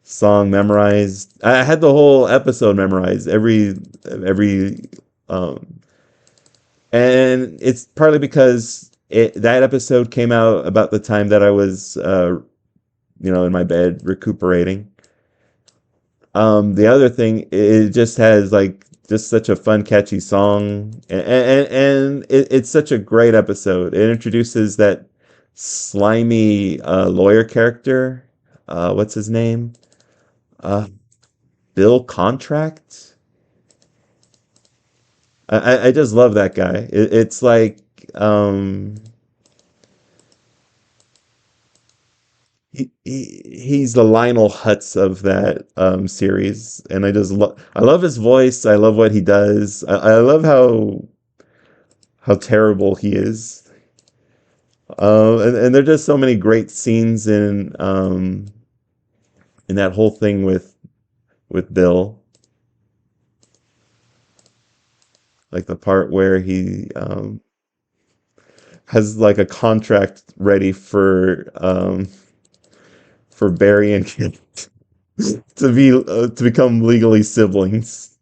song memorized. I had the whole episode memorized, every um and it's partly because that episode came out about the time that I was in my bed recuperating. The other thing, it just has like just such a fun, catchy song, and it's such a great episode. It introduces that slimy lawyer character. What's his name? Uh, Bill Contract. I just love that guy. It's like he's the Lionel Hutz of that series, and I love his voice. I love what he does. I love how terrible he is. And there're just so many great scenes in that whole thing with Bill, like the part where he has like a contract ready for Barry and Kid to become legally siblings.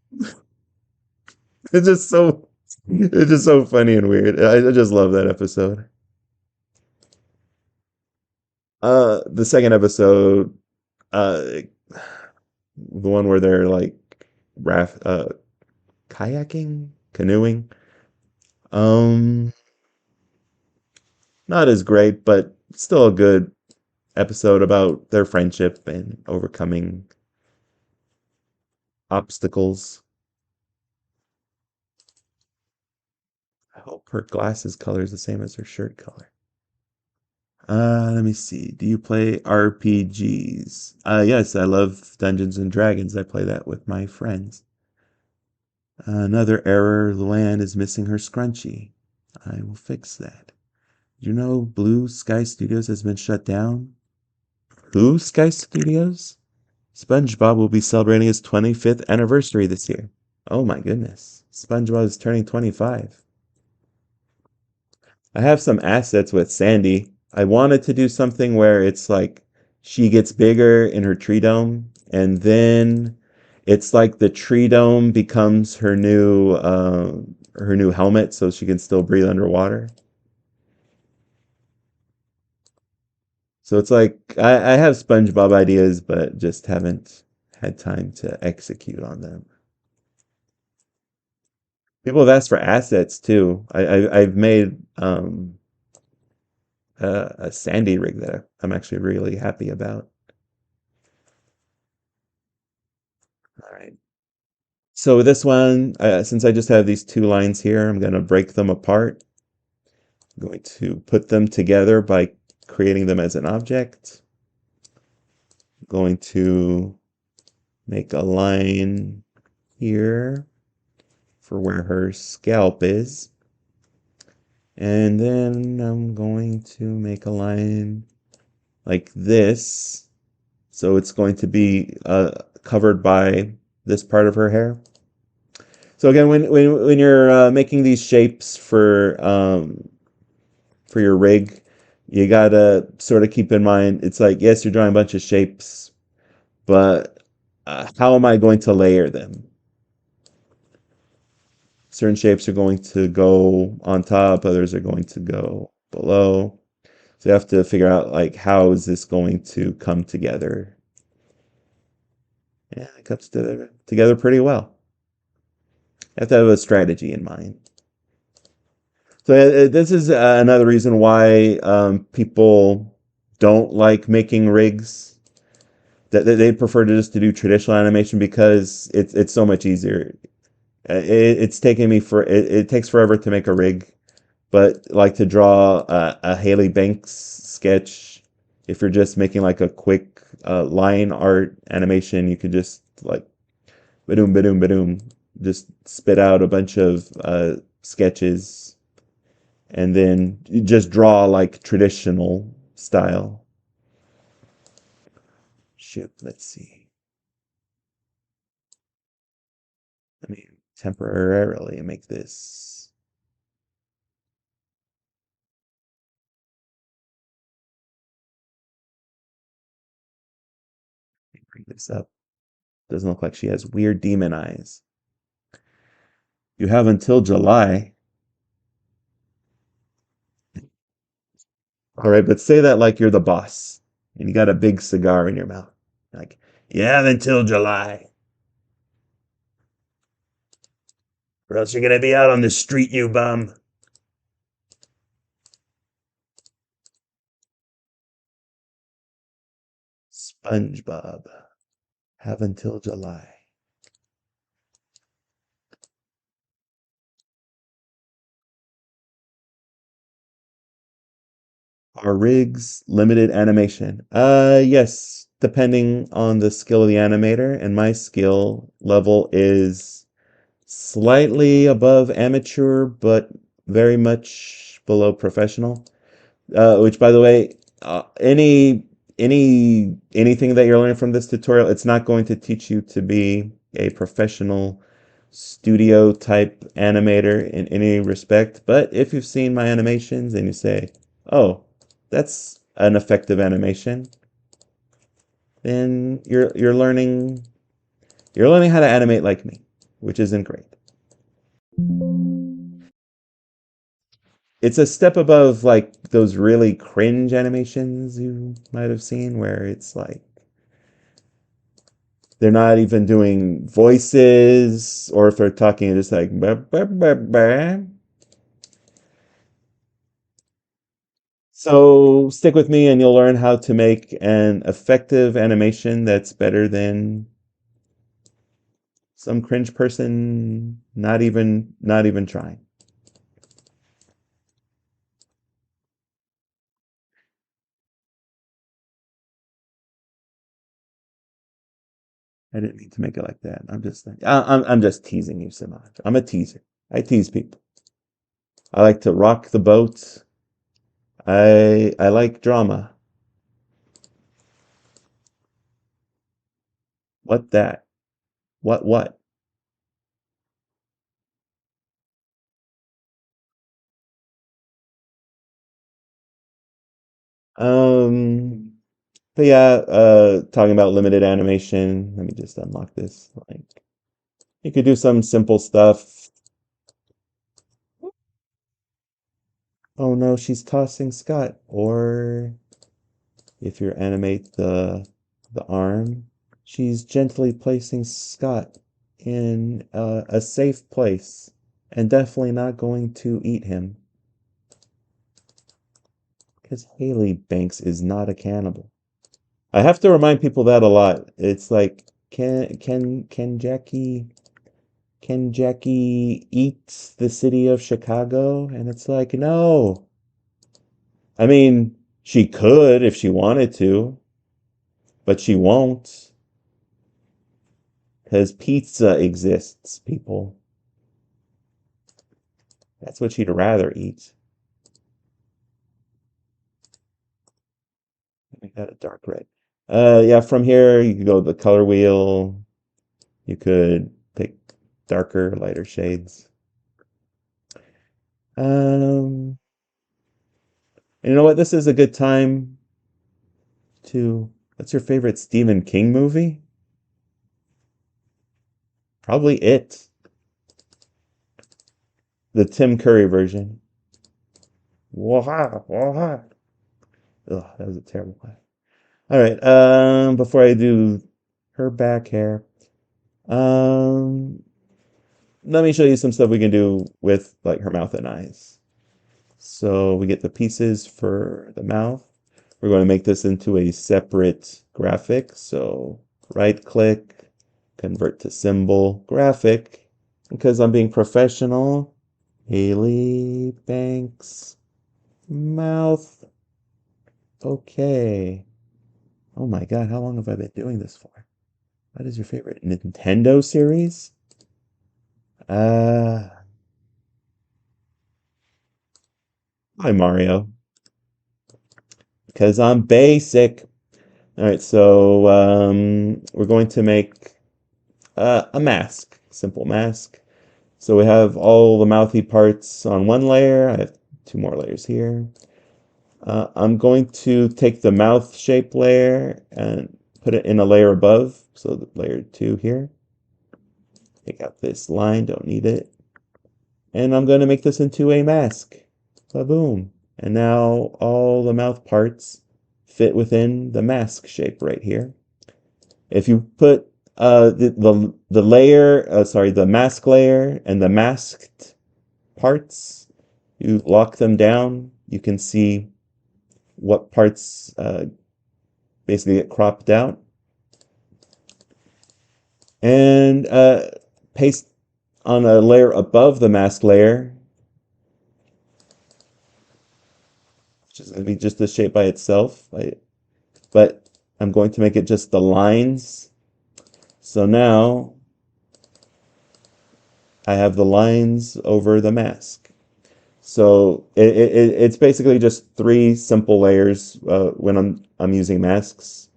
It's just so it's just so funny and weird. I just love that episode. The second episode, the one where they're like raft, kayaking, canoeing. Um, Not as great, but still a good episode about their friendship and overcoming obstacles. I hope her glasses color is the same as her shirt color. Let me see. Do you play RPGs? Yes, I love Dungeons and Dragons. I play that with my friends. Another error. Luann is missing her scrunchie. I will fix that. You know Blue Sky Studios has been shut down? Blue Sky Studios? SpongeBob will be celebrating his 25th anniversary this year. Oh my goodness. SpongeBob is turning 25. I have some assets with Sandy. I wanted to do something where it's like she gets bigger in her tree dome, and then it's like the tree dome becomes her new helmet, so she can still breathe underwater. So it's like I have SpongeBob ideas, but just haven't had time to execute on them. People have asked for assets too. I've made a sandy rig that I'm actually really happy about. All right. So with this one, since I just have these two lines here, I'm going to break them apart. I'm going to put them together by creating them as an object. I'm going to make a line here for where her scalp is. And then I'm going to make a line like this. So it's going to be covered by this part of her hair. So again, when you're making these shapes for your rig, you gotta sort of keep in mind it's like yes, you're drawing a bunch of shapes, but how am I going to layer them? Certain shapes are going to go on top, others are going to go below. So you have to figure out like how is this going to come together? Yeah, it comes together pretty well. You have to have a strategy in mind. So this is another reason why people don't like making rigs. That they prefer to just to do traditional animation because it's so much easier. It's taking me for it takes forever to make a rig, but like to draw a Hailey Banks sketch, if you're just making like a quick line art animation, you could just like badoom badoom badoom, just spit out a bunch of sketches and then you just draw like traditional style. Shoot, let's see. Let me temporarily make this. Bring this up. Doesn't look like she has weird demon eyes. You have until July. All right, but say that like you're the boss and you got a big cigar in your mouth. Like, you have until July, or else you're gonna be out on the street, you bum. SpongeBob. Have until July. Are rigs limited animation? Yes, depending on the skill of the animator, and my skill level is slightly above amateur, but very much below professional. Which, by the way, anything that you're learning from this tutorial, it's not going to teach you to be a professional studio type animator in any respect. But if you've seen my animations and you say, "Oh, that's an effective animation," then you're learning how to animate like me, which isn't great. It's a step above like those really cringe animations you might have seen where it's like they're not even doing voices, or if they're talking, it's just like bah, bah, bah, bah. So stick with me and you'll learn how to make an effective animation that's better than some cringe person not even trying. I didn't mean to make it like that. I'm just teasing you, Samaj. I'm a teaser. I tease people. I like to rock the boat. I like drama. What that? What? Um, but yeah, talking about limited animation. Let me just unlock this. Like, you could do some simple stuff. Oh no, she's tossing Scott. Or if you animate the arm, she's gently placing Scott in a safe place and definitely not going to eat him because Haley Banks is not a cannibal. I have to remind people that a lot. It's like, can Jackie eat the city of Chicago? And it's like, no. I mean, she could if she wanted to, but she won't because pizza exists, people. That's what she'd rather eat. Make that a dark red. Yeah, from here you could go to the color wheel. You could pick darker, lighter shades. Um, you know what? This is a good time to. What's your favorite Stephen King movie? Probably It, the Tim Curry version. Waha, waha. Ugh, that was a terrible laugh. All right. Before I do her back hair, um, let me show you some stuff we can do with like her mouth and eyes. So we get the pieces for the mouth. We're going to make this into a separate graphic. So right click, convert to symbol, graphic. Because I'm being professional, Haley Banks mouth. Okay. Oh my God, how long have I been doing this for? What is your favorite Nintendo series? Uh, Hi Mario. Because I'm basic. All right, so we're going to make a mask, simple mask. So we have all the mouthy parts on one layer. I have two more layers here. I'm going to take the mouth shape layer and put it in a layer above. So the layer 2 here. Take out this line, don't need it. And I'm going to make this into a mask. Ba-boom. And now all the mouth parts fit within the mask shape right here. If you put the layer, sorry, the mask layer and the masked parts, you lock them down, you can see what parts basically get cropped out. And paste on a layer above the mask layer, which is going to be just the shape by itself. But I'm going to make it just the lines. So now I have the lines over the mask. So it's basically just three simple layers when I'm using masks.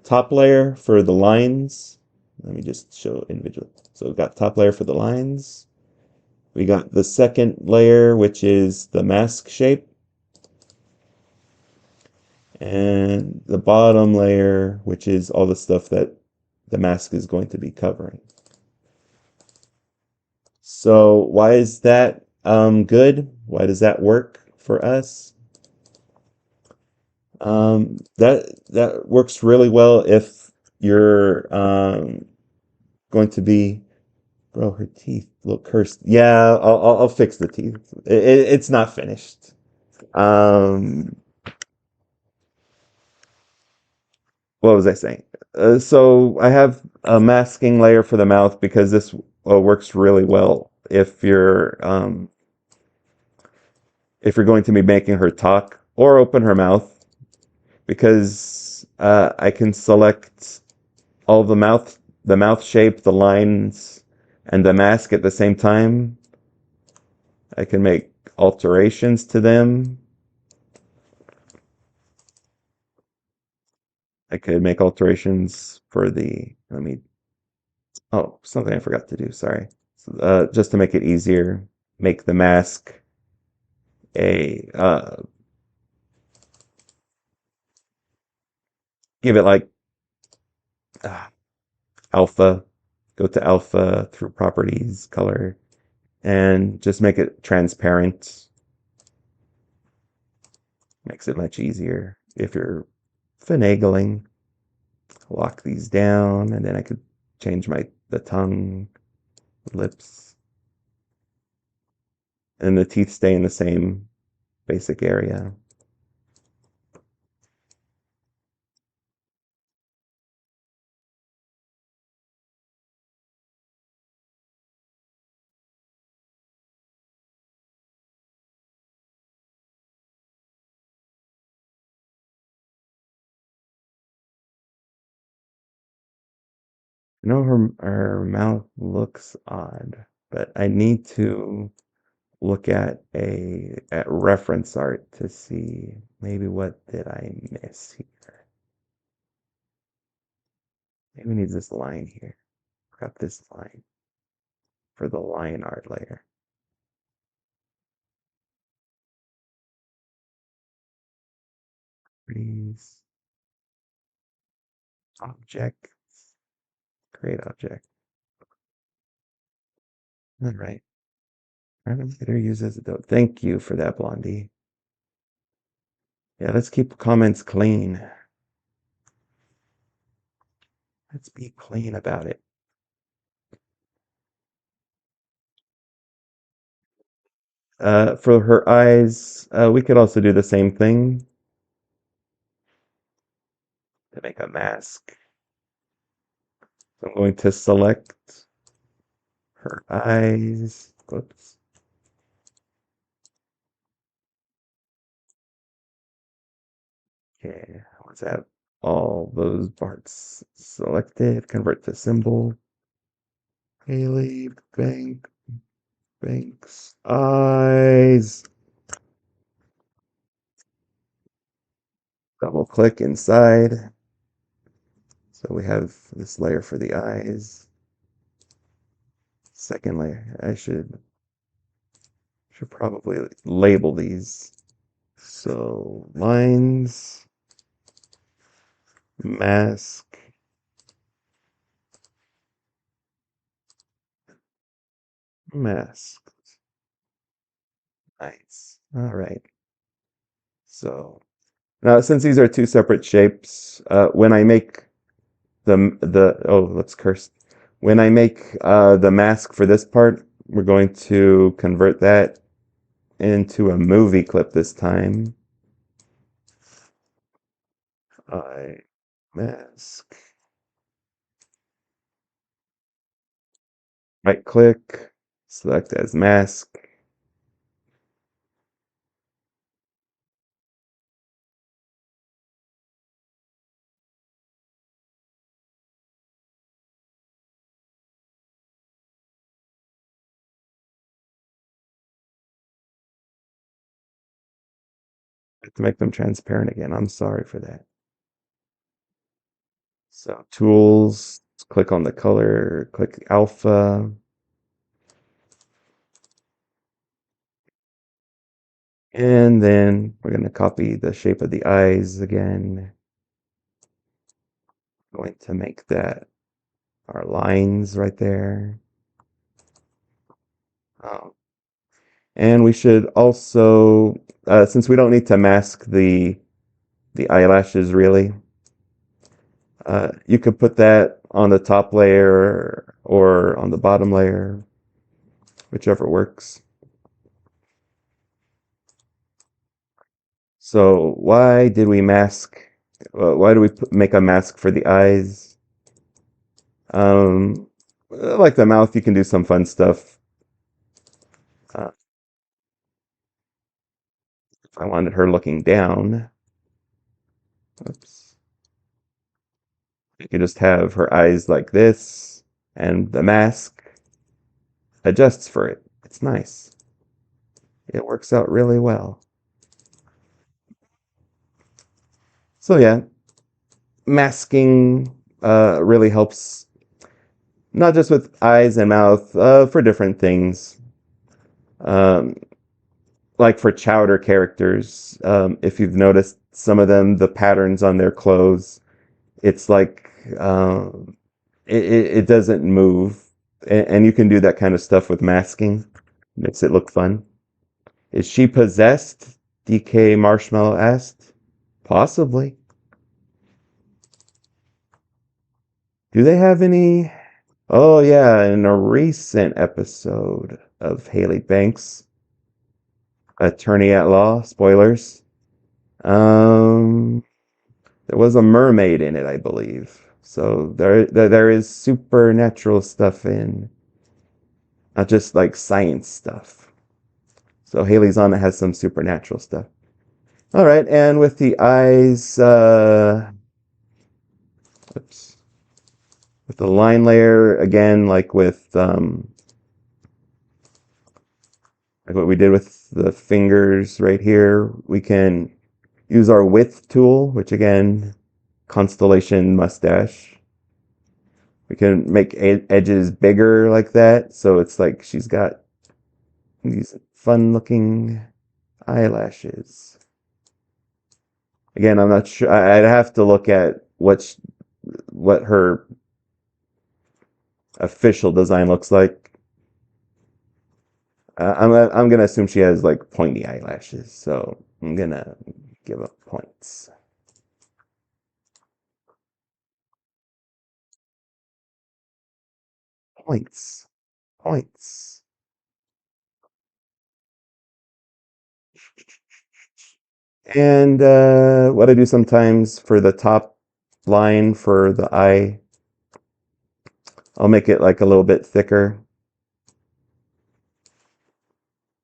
Top layer for the lines. Let me just show individual. So we've got top layer for the lines. We got the second layer, which is the mask shape. And the bottom layer, which is all the stuff that the mask is going to be covering. So why is that good? Why does that work for us? That works really well if you're going to be, bro, her teeth look cursed. Yeah, I'll fix the teeth. It's not finished. Um, what was I saying? So I have a masking layer for the mouth because this works really well if you're going to be making her talk or open her mouth because I can select all the mouth shape, the lines, and the mask at the same time. I can make alterations to them. I could make alterations for oh, something I forgot to do, sorry. Just to make it easier, make the mask a, give it like uh, alpha, go to alpha through properties, color, and just make it transparent. Makes it much easier if you're finagling. Lock these down, and then I could change the tongue, lips. and the teeth stay in the same basic area. I know her mouth looks odd, but I need to look at reference art to see maybe what did I miss here. Maybe we need this line here. Got this line for the line art layer. Please. Object. Create object. All right. Animator uses Adobe. Thank you for that, Blondie. Yeah, let's keep comments clean. Let's be clean about it. For her eyes, we could also do the same thing to make a mask. So I'm going to select her eyes. Whoops. Okay, what's that? All those parts selected. Convert to symbol. Hailey Banks eyes. Double click inside. So we have this layer for the eyes. Second layer. I should probably label these. So lines, mask, mask. Nice. All right. So now since these are two separate shapes, when I make oh, that's cursed. When I make the mask for this part, we're going to convert that into a movie clip this time. I mask. Right click, select as mask. I have to make them transparent again. I'm sorry for that. So tools, click on the color, click alpha. And then we're going to copy the shape of the eyes again. Going to make that our lines right there. Um, and we should also, since we don't need to mask the eyelashes really, you could put that on the top layer or on the bottom layer, whichever works. So why did we mask? Why do we make a mask for the eyes? Like the mouth, you can do some fun stuff. Uh, if I wanted her looking down, oops, you could just have her eyes like this, and the mask adjusts for it. It's nice. It works out really well. So yeah, masking really helps not just with eyes and mouth, for different things. Um, like for chowder characters, if you've noticed some of them, the patterns on their clothes, it's like it doesn't move. And you can do that kind of stuff with masking. Makes it look fun. Is she possessed? DK Marshmallow asked. Possibly. Do they have any? Oh, yeah, in a recent episode of Hailey Banks, attorney at law. Spoilers. Um, there was a mermaid in it, I believe. So there is supernatural stuff in, not just like science stuff. So Hailey's on it has some supernatural stuff. All right, and with the eyes, oops, with the line layer again, like what we did with the fingers right here, we can use our width tool, which again, constellation mustache. We can make edges bigger like that, so it's like she's got these fun looking eyelashes. Again, I'm not sure. I'd have to look at what her official design looks like. I'm gonna assume she has like pointy eyelashes, so I'm gonna give up points. Points. Points. And what I do sometimes for the top line for the eye, I'll make it like a little bit thicker,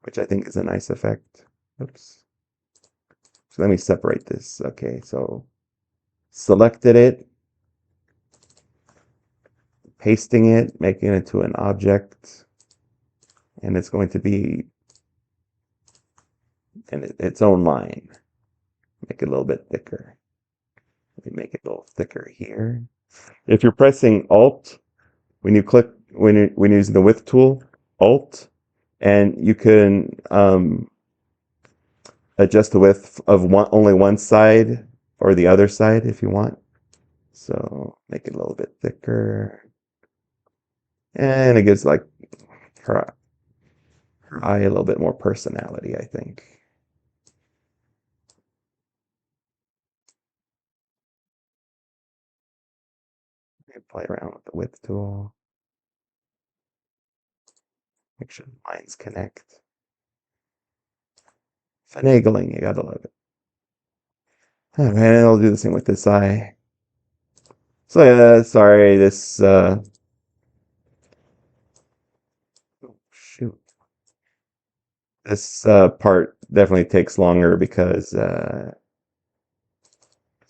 which I think is a nice effect. Oops. So let me separate this. Okay, so selected it, pasting it, making it to an object, and it's going to be in its own line. Make it a little bit thicker. Let me make it a little thicker here. If you're pressing Alt, when you click, when you're using the width tool, Alt, and you can adjust the width of only one side or the other side if you want. So make it a little bit thicker. And it gives like her, her eye a little bit more personality, I think. Play around with the width tool. Make sure the lines connect. Finagling, you gotta love it. All right, and I'll do the same with this eye. So yeah, sorry, oh, shoot. This part definitely takes longer because it's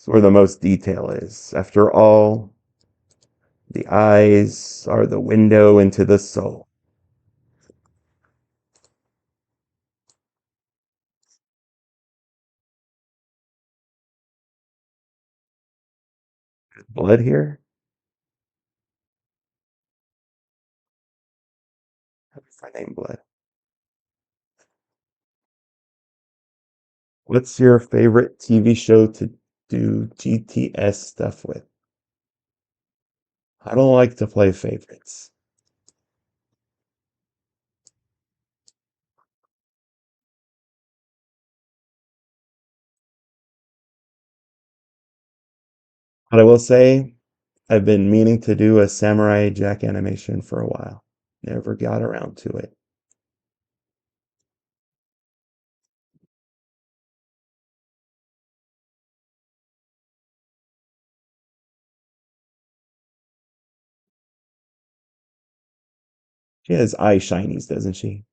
where the most detail is. After all, the eyes are the window into the soul. Blood here? How do I name blood? What's your favorite TV show to do GTS stuff with? I don't like to play favorites. But I will say, I've been meaning to do a Samurai Jack animation for a while. Never got around to it. She has eye shinies, doesn't she?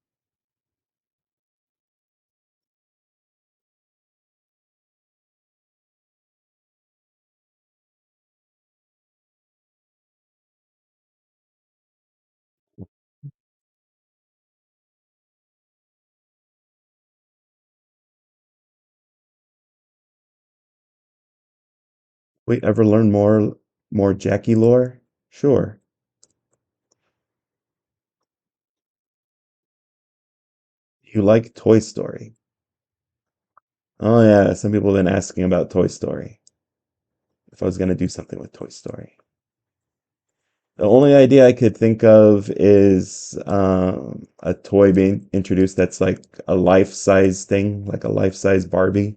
Wait, ever learn more Jackie lore? Sure. You like Toy Story. Oh yeah, some people have been asking about Toy Story. If I was gonna do something with Toy Story. The only idea I could think of is a toy being introduced that's like a life-size thing, like a life-size Barbie.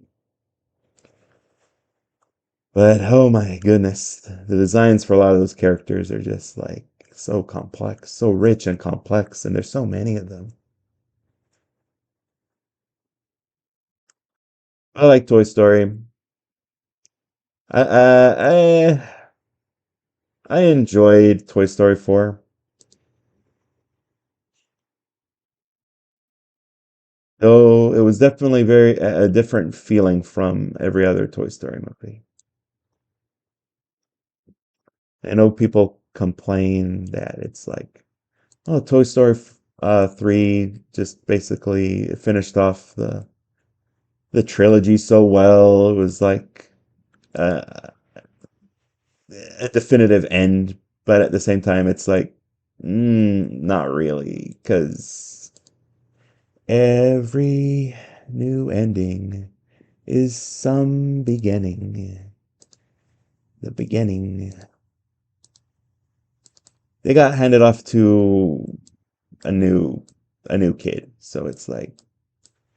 But oh my goodness, the designs for a lot of those characters are just like so complex, so rich and complex, and there's so many of them. I like Toy Story. I uh, I I enjoyed Toy Story 4, though it was definitely very a different feeling from every other Toy Story movie. I know people complain that it's like, oh, Toy Story 3 just basically finished off the trilogy so well. It was like uh, a definitive end, but at the same time, it's like, not really, because every new ending is some beginning. The beginning. They got handed off to a new a new kid, so it's like,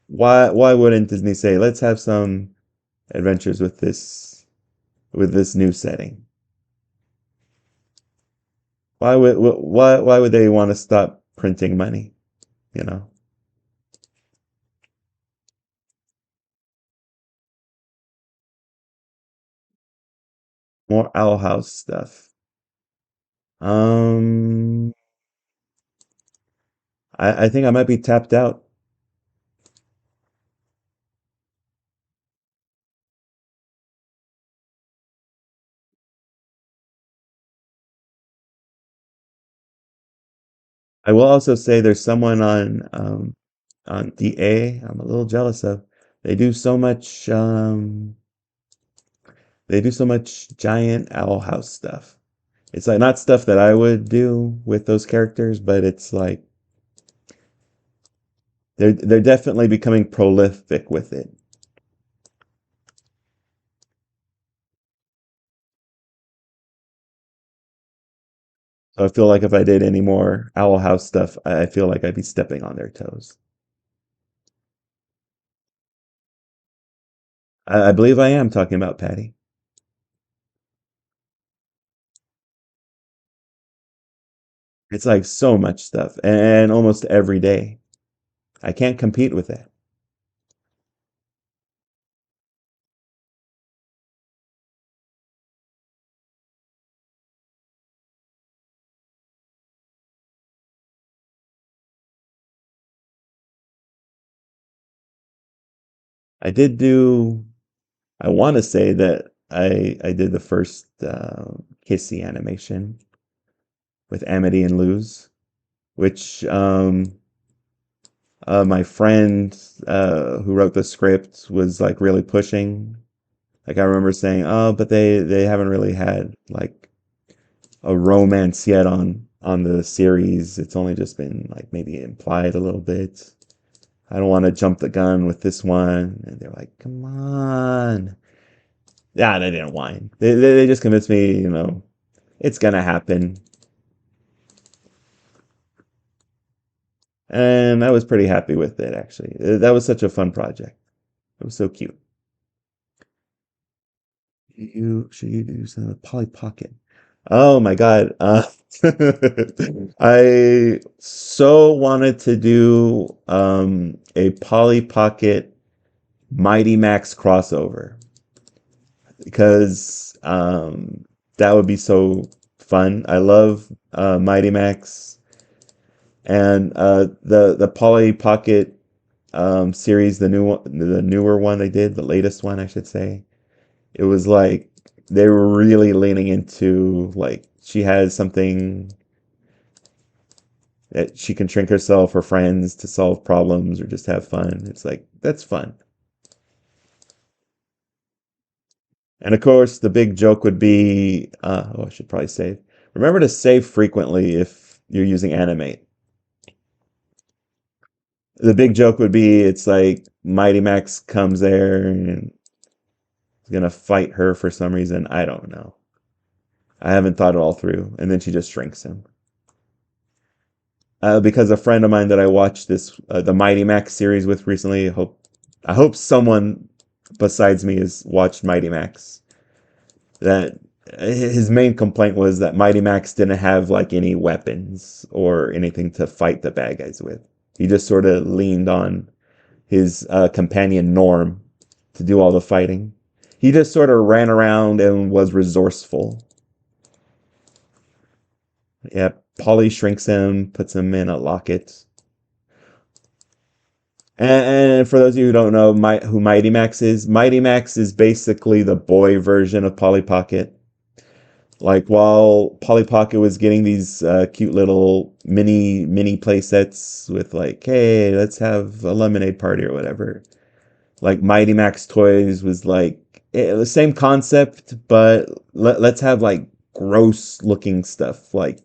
why wouldn't Disney say, let's have some adventures with this new setting? Why would they want to stop printing money? You know, more Owl House stuff. Um, I think I might be tapped out. I will also say there's someone on DA I'm a little jealous of. They do so much they do so much giant Owl House stuff. It's like not stuff that I would do with those characters, but it's like they're definitely becoming prolific with it. So I feel like if I did any more Owl House stuff, I feel like I'd be stepping on their toes. I believe I am talking about Patty. It's like so much stuff and almost every day. I can't compete with that. I did do, I want to say that I did the first Kissy animation with Amity and Luz, which my friend who wrote the script was like really pushing. Like I remember saying, "Oh, but they haven't really had like a romance yet on the series. It's only just been like maybe implied a little bit. I don't want to jump the gun with this one." And they're like, "Come on." Yeah, they didn't whine. They just convinced me, it's gonna happen. And I was pretty happy with it, actually. That was such a fun project. It was so cute. Should you do some Polly Pocket? Oh my God. I so wanted to do a Polly Pocket Mighty Max crossover because that would be so fun. I love Mighty Max and the Polly Pocket series, the newer one they did, the latest one, I should say. It was like they were really leaning into like she has something that she can shrink herself for friends to solve problems or just have fun. It's like that's fun. And of course, the big joke would be, I should probably save. Remember to save frequently if you're using Animate. The big joke would be it's like Mighty Max comes there and is gonna fight her for some reason. I don't know. I haven't thought it all through. And then she just shrinks him. Because a friend of mine that I watched the Mighty Max series with recently, I hope someone besides me has watched Mighty Max. That his main complaint was that Mighty Max didn't have like any weapons or anything to fight the bad guys with. He just sort of leaned on his companion Norm. to do all the fighting. He just sort of ran around and was resourceful. Yeah, Polly shrinks him, puts him in a locket. And for those of you who don't know who Mighty Max is basically the boy version of Polly Pocket. Like while Polly Pocket was getting these cute little mini play sets with like, hey, let's have a lemonade party or whatever. Like Mighty Max Toys was like the same concept, but let's have like gross looking stuff. Like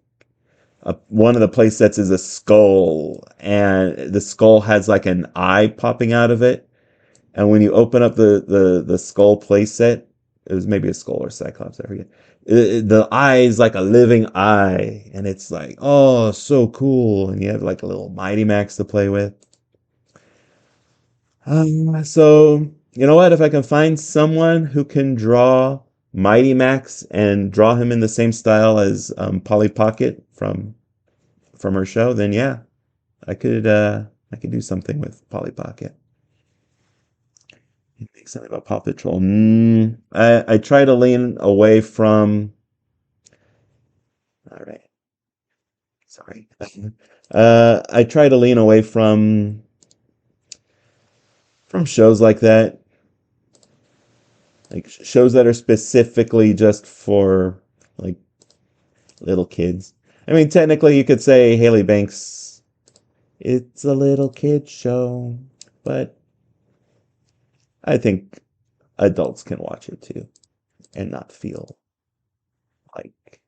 one of the play sets is a skull, and the skull has like an eye popping out of it. And when you open up the skull playset, it was maybe a skull or Cyclops, I forget. The eye is like a living eye, and it's like, oh, so cool. And you have like a little Mighty Max to play with. So, you know what? If I can find someone who can draw Mighty Max and draw him in the same style as Polly Pocket from her show, then yeah, I could do something with Polly Pocket. Make something about Paw Patrol. I try to lean away from. All right, sorry. I try to lean away from shows like that, like shows that are specifically just for like little kids. I mean, technically, you could say Haley Banks. It's a little kid show, but I think adults can watch it too and not feel like,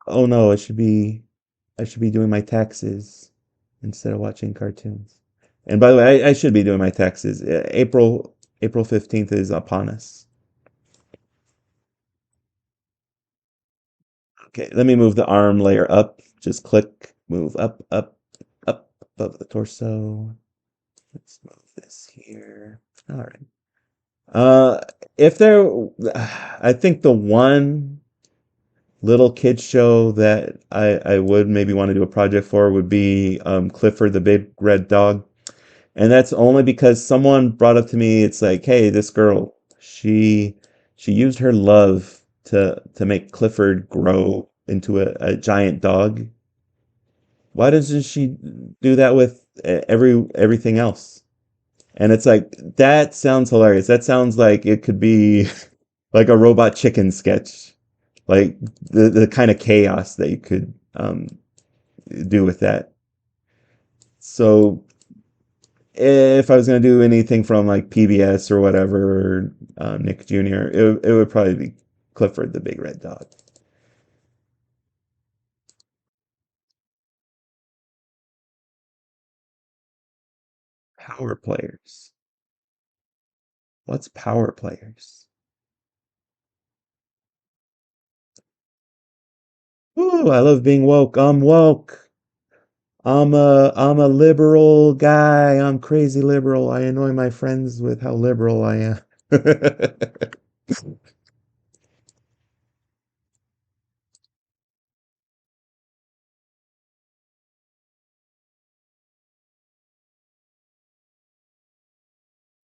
oh no, I should be doing my taxes instead of watching cartoons. And by the way, I should be doing my taxes. April 15th is upon us. Okay, let me move the arm layer up. Just click, move up above the torso. Let's move this here. All right. Uh, if there, I think the one little kids show that I would maybe want to do a project for would be Clifford the Big Red Dog. And that's only because someone brought up to me, it's like, hey, this girl, she used her love to make Clifford grow into a giant dog. Why doesn't she do that with everything else? And it's like, that sounds hilarious. That sounds like it could be like a robot chicken sketch. Like the kind of chaos that you could do with that. So if I was going to do anything from like PBS or whatever, Nick Jr., it would probably be Clifford the Big Red Dog. Power players. What's power players? Ooh, I love being woke. I'm woke. I'm a liberal guy. I'm crazy liberal. I annoy my friends with how liberal I am.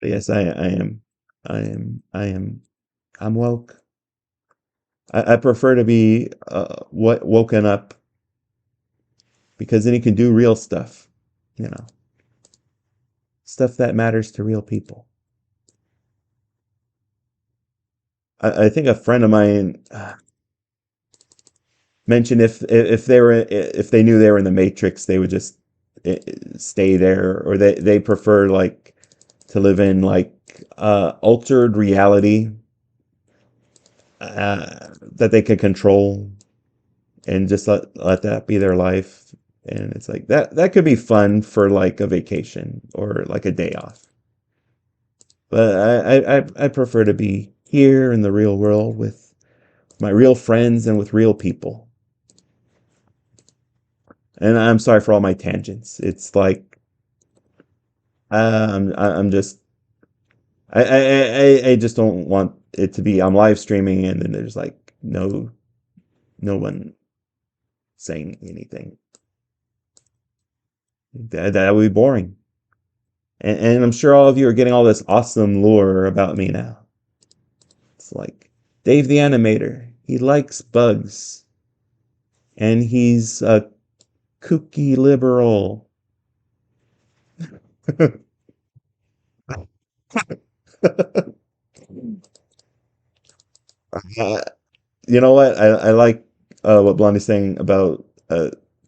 Yes, I am. I am. I'm woke. I prefer to be woken up because then you can do real stuff, you know, stuff that matters to real people. I think a friend of mine mentioned if they were if they knew they were in the Matrix, they would just stay there, or they prefer like to live in like altered reality that they can control and just let that be their life. And it's like that could be fun for like a vacation or like a day off. But I prefer to be here in the real world with my real friends and with real people. And I'm sorry for all my tangents. It's like I'm just I just don't want it to be I'm live streaming and then there's like no one saying anything. That would be boring. And I'm sure all of you are getting all this awesome lore about me now. It's like Dave the Animator. He likes bugs, and he's a kooky liberal. Uh, you know what? I like what Blondie's saying about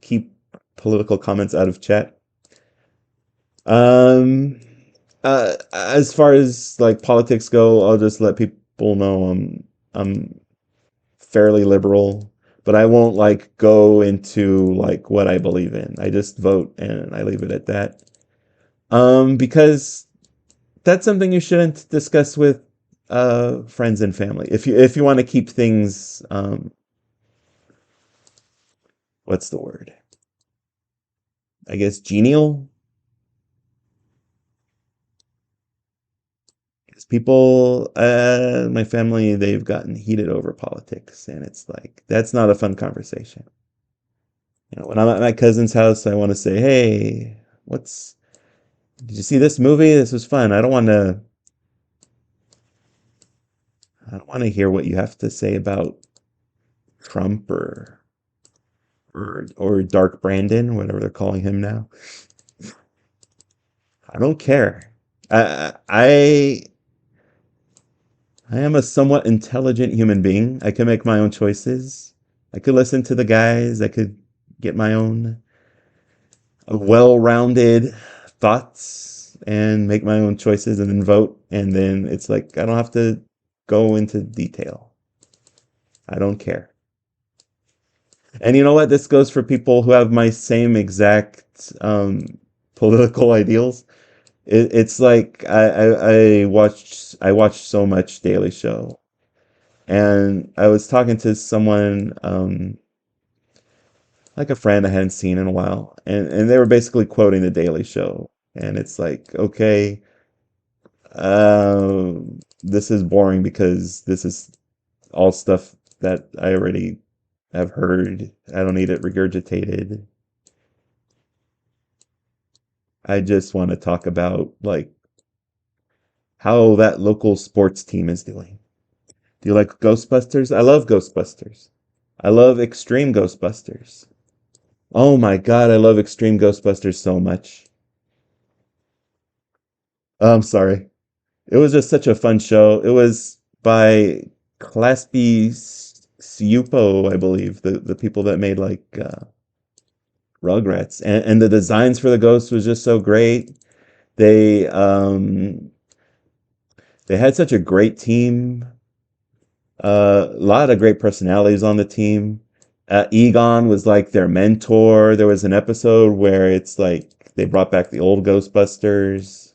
keep political comments out of chat. Um, as far as like politics go, I'll just let people know I'm fairly liberal, but I won't like go into like what I believe in. I just vote and I leave it at that. Because that's something you shouldn't discuss with friends and family. If you want to keep things what's the word? I guess genial. Because people, my family, they've gotten heated over politics, and it's like that's not a fun conversation. You know, when I'm at my cousin's house, I want to say, "Hey, what's did you see this movie? This was fun. I don't want to hear what you have to say about Trump or Dark Brandon, whatever they're calling him now. I don't care. I am a somewhat intelligent human being. I can make my own choices. I could listen to the guys. I could get my own well-rounded thoughts and make my own choices and then vote. And then it's like I don't have to go into detail. I don't care. And you know what? This goes for people who have my same exact political ideals. It's like I watched so much Daily Show, and I was talking to someone like a friend I hadn't seen in a while, and they were basically quoting the Daily Show, and it's like, okay, this is boring because this is all stuff that I already have heard. I don't need it regurgitated. I just want to talk about like how that local sports team is doing. Do you like Ghostbusters? I love Ghostbusters. I love Extreme Ghostbusters. Oh my God, I love Extreme Ghostbusters so much. Oh, I'm sorry. It was just such a fun show. It was by Class B Siupo, I believe, the people that made like Rugrats, and the designs for the ghosts was just so great. They um they had such a great team. A lot of great personalities on the team. Egon was like their mentor. There was an episode where it's like they brought back the old Ghostbusters.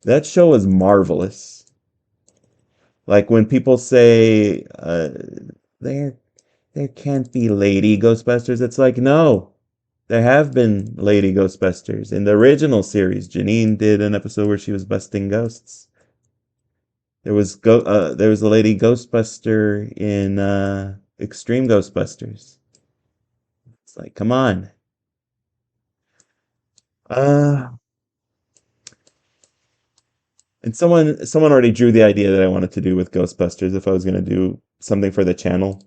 That show was marvelous. Like when people say there there can't be lady Ghostbusters, it's like no, there have been lady Ghostbusters. In the original series, Janine did an episode where she was busting ghosts. There was a lady Ghostbuster in Extreme Ghostbusters. It's like, come on. Uh and someone already drew the idea that I wanted to do with Ghostbusters if I was gonna do something for the channel.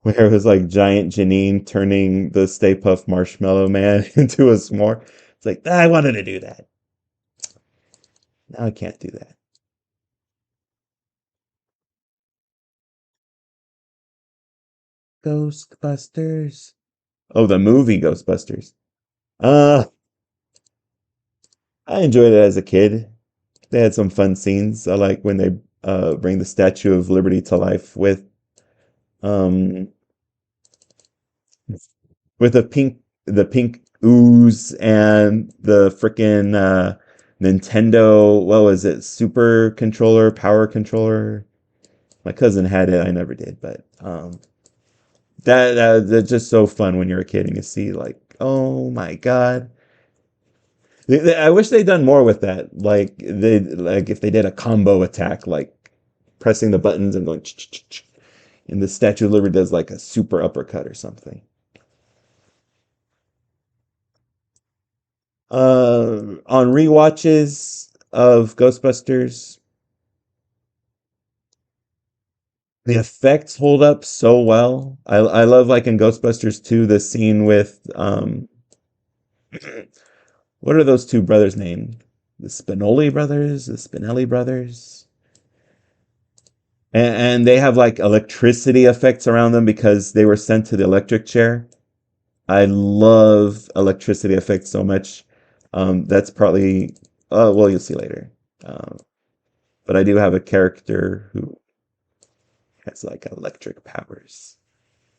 Where it was like giant Janine turning the Stay Puft Marshmallow Man into a s'more. It's like, "Ah, I wanted to do that. Now I can't do that. Ghostbusters. Oh, the movie Ghostbusters. Uh, I enjoyed it as a kid. They had some fun scenes. I like when they bring the Statue of Liberty to life um with the pink ooze and the frickin' Nintendo, what was it? Super controller, power controller. My cousin had it. I never did, but that's just so fun when you're a kid and you see like, oh my God. I wish they'd done more with that. Like if they did a combo attack, like pressing the buttons and going, and the Statue of Liberty does like a super uppercut or something. On rewatches of Ghostbusters, the effects hold up so well. I love like in Ghostbusters 2 the scene with what are those two brothers named? The Spinelli brothers, the Spinelli brothers. And they have like electricity effects around them because they were sent to the electric chair. I love electricity effects so much. That's probably, well, you'll see later. Um, but I do have a character who has like electric powers,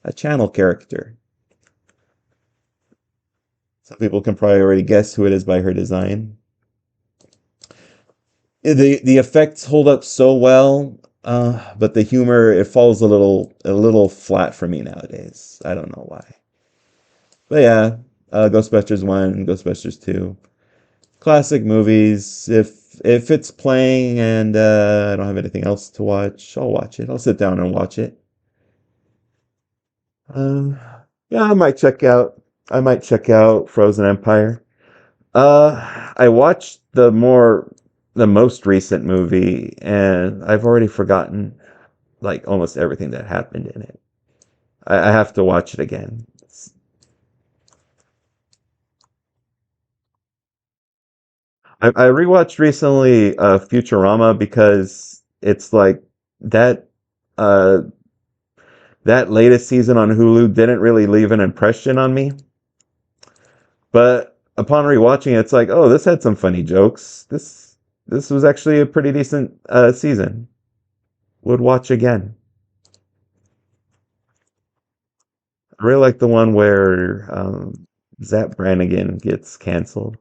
a channel character. Some people can probably already guess who it is by her design. The effects hold up so well, but the humor it falls a little flat for me nowadays. I don't know why. But yeah, Ghostbusters 1, Ghostbusters 2. Classic movies. If it's playing and I don't have anything else to watch, I'll watch it. I'll sit down and watch it. Um, yeah, I might check out Frozen Empire. I watched the most recent movie, and I've already forgotten like almost everything that happened in it. I have to watch it again. I rewatched recently Futurama because it's like that uh that latest season on Hulu didn't really leave an impression on me. But upon rewatching it, it's like, oh, this had some funny jokes. This was actually a pretty decent season. Would watch again. I really like the one where Zap Brannigan gets canceled.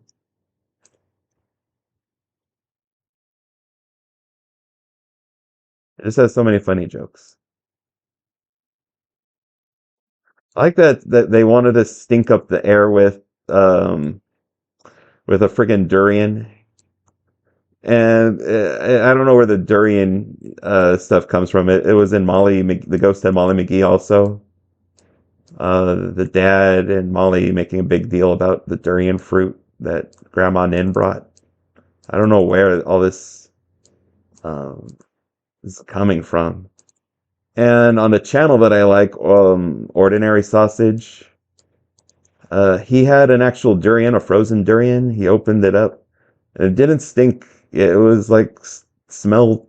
It just has so many funny jokes. I like that they wanted to stink up the air with a friggin' durian. And I don't know where the durian stuff comes from. It was in the Ghost had Molly McGee also. The dad and Molly making a big deal about the durian fruit that Grandma Nin brought. I don't know where all this um, is coming from. And on the channel that I like, Ordinary Sausage, he had an actual durian, a frozen durian. He opened it up, and it didn't stink. It was like smelled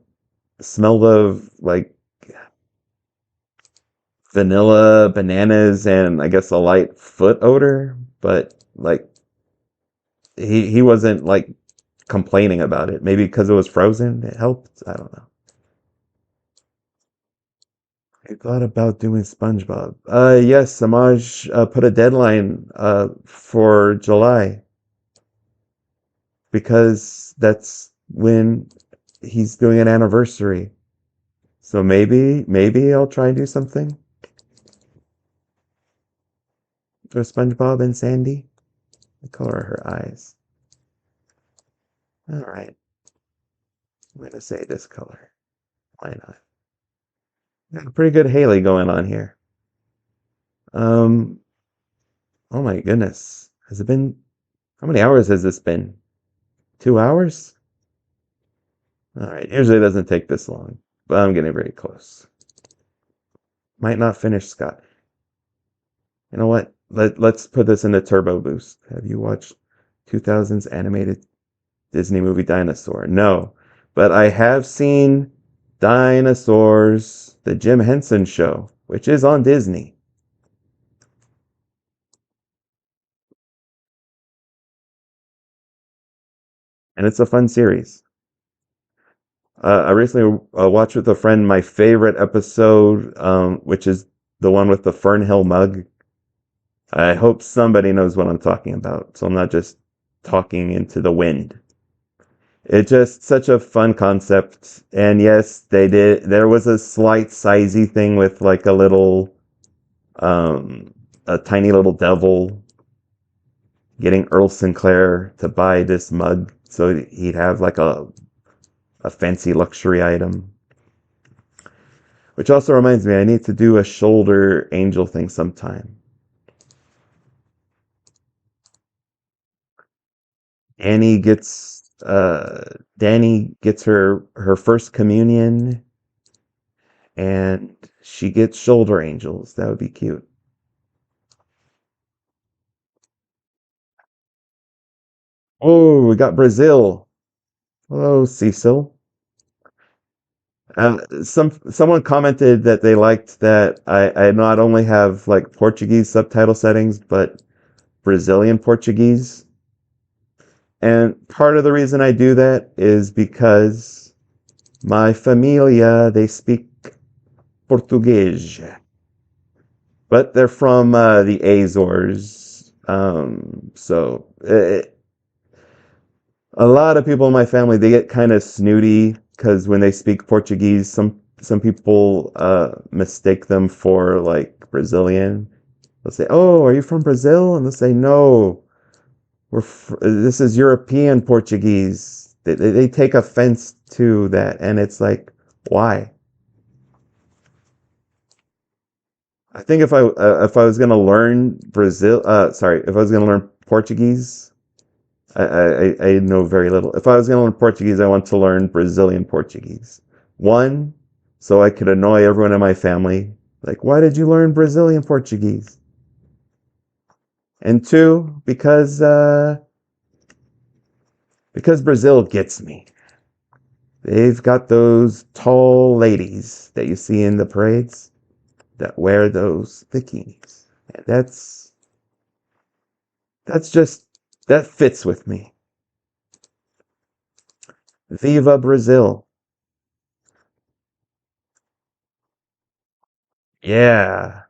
of like vanilla, bananas, and I guess a light foot odor. But like he wasn't like complaining about it. Maybe because it was frozen, it helped. I don't know. I thought about doing SpongeBob. Yes, Samaj put a deadline for July because that's when he's doing an anniversary. So maybe I'll try and do something for SpongeBob and Sandy. The color of her eyes. All right, I'm gonna say this color. Why not? Got a pretty good Hailey going on here. Um, oh my goodness, has it been? How many hours has this been? 2 hours? All right, usually it doesn't take this long, but I'm getting very close. Might not finish, Scott. You know what? Let's put this in the turbo boost. Have you watched 2000s animated Disney movie Dinosaur? No, but I have seen Dinosaurs, the Jim Henson Show, which is on Disney, and it's a fun series. I recently watched with a friend my favorite episode, which is the one with the Fernhill mug. I hope somebody knows what I'm talking about, so I'm not just talking into the wind. It's just such a fun concept. And yes, there was a slight sizey thing with like um, a tiny little devil getting Earl Sinclair to buy this mug so he'd have like a fancy luxury item. Which also reminds me, I need to do a shoulder angel thing sometime. Annie gets Danny gets her first communion, and she gets shoulder angels. That would be cute. Oh, we got Brazil. Hello, Cecil. Someone commented that they liked that I not only have like Portuguese subtitle settings, but Brazilian Portuguese. And part of the reason I do that is because my familia, they speak Portuguese, but they're from the Azores. A lot of people in my family, they get kind of snooty because when they speak Portuguese, some people mistake them for like Brazilian. They'll say, "Oh, are you from Brazil?" And they'll say, "No, this is European Portuguese." They take offense to that, and it's like, why? I think if I was gonna learn if I was gonna learn Portuguese, I know very little. If I was gonna learn Portuguese, I want to learn Brazilian Portuguese. One, so I could annoy everyone in my family. Like, why did you learn Brazilian Portuguese? And two, because Brazil gets me. They've got those tall ladies that you see in the parades that wear those bikinis. And that's just that fits with me. Viva Brazil. Yeah.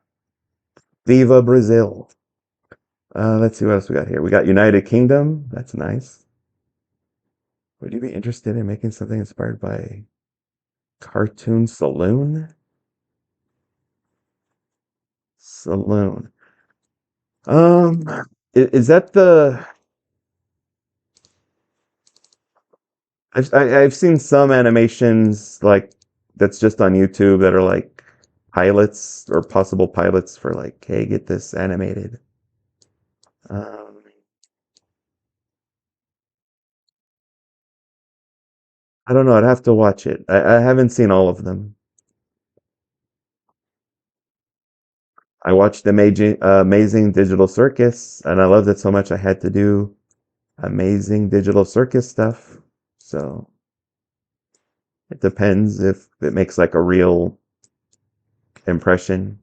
Viva Brazil. Let's see what else we got here. We got United Kingdom. That's nice. Would you be interested in making something inspired by Cartoon Saloon? Saloon. Um, is that the I've seen some animations like that's just on YouTube that are like pilots or possible pilots for like, hey, get this animated. Um, I don't know. I'd have to watch it. I haven't seen all of them. I watched Amazing Digital Circus, and I loved it so much I had to do Amazing Digital Circus stuff. So it depends if it makes like a real impression,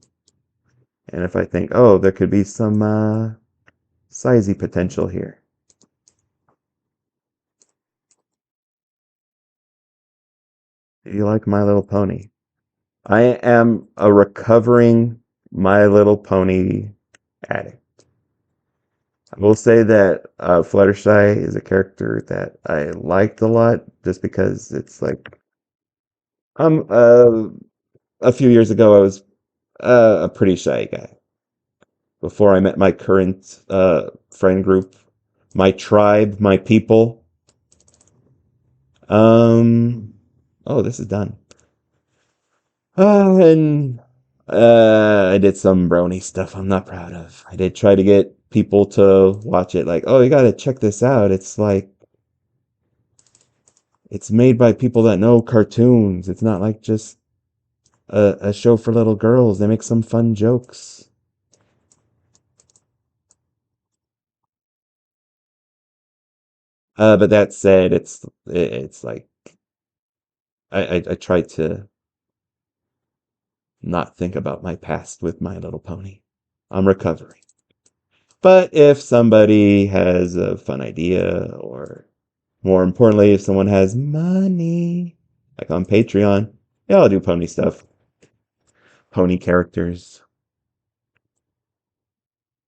and if I think, oh, there could be some sizey potential here. Do you like My Little Pony? I am a recovering My Little Pony addict. I will say that Fluttershy is a character that I liked a lot just because it's like um uh, a few years ago I was a pretty shy guy before I met my current friend group, my tribe, my people. Um oh, this is done. And I did some brony stuff I'm not proud of. I did try to get people to watch it, like, oh, you gotta check this out. It's like it's made by people that know cartoons. It's not like just a show for little girls. They make some fun jokes. But that said, it's like I tried to not think about my past with My Little Pony. I'm recovering. But if somebody has a fun idea, or more importantly, if someone has money, like on Patreon, yeah, I'll do pony stuff, pony characters.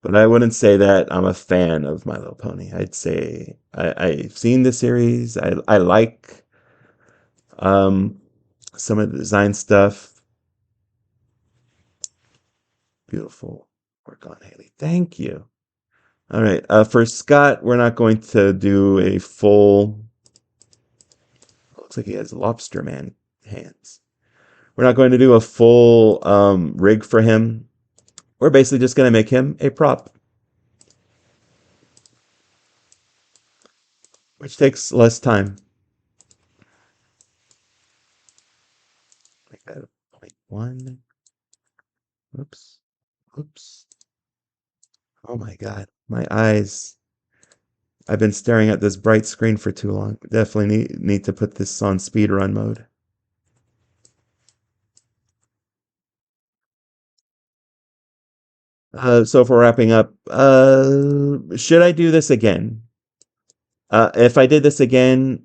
But I wouldn't say that I'm a fan of My Little Pony. I'd say I've seen the series. I like um, some of the design stuff. Beautiful work on Hailey. Thank you. All right. For Scott, we're not going to do a full. Looks like he has lobster man hands. We're not going to do a full rig for him. We're basically just going to make him a prop. which takes less time. Like that, point one. Oops. Oops. Oh my God. My eyes. I've been staring at this bright screen for too long. Definitely need to put this on speed run mode. So for wrapping up, should I do this again? If I did this again,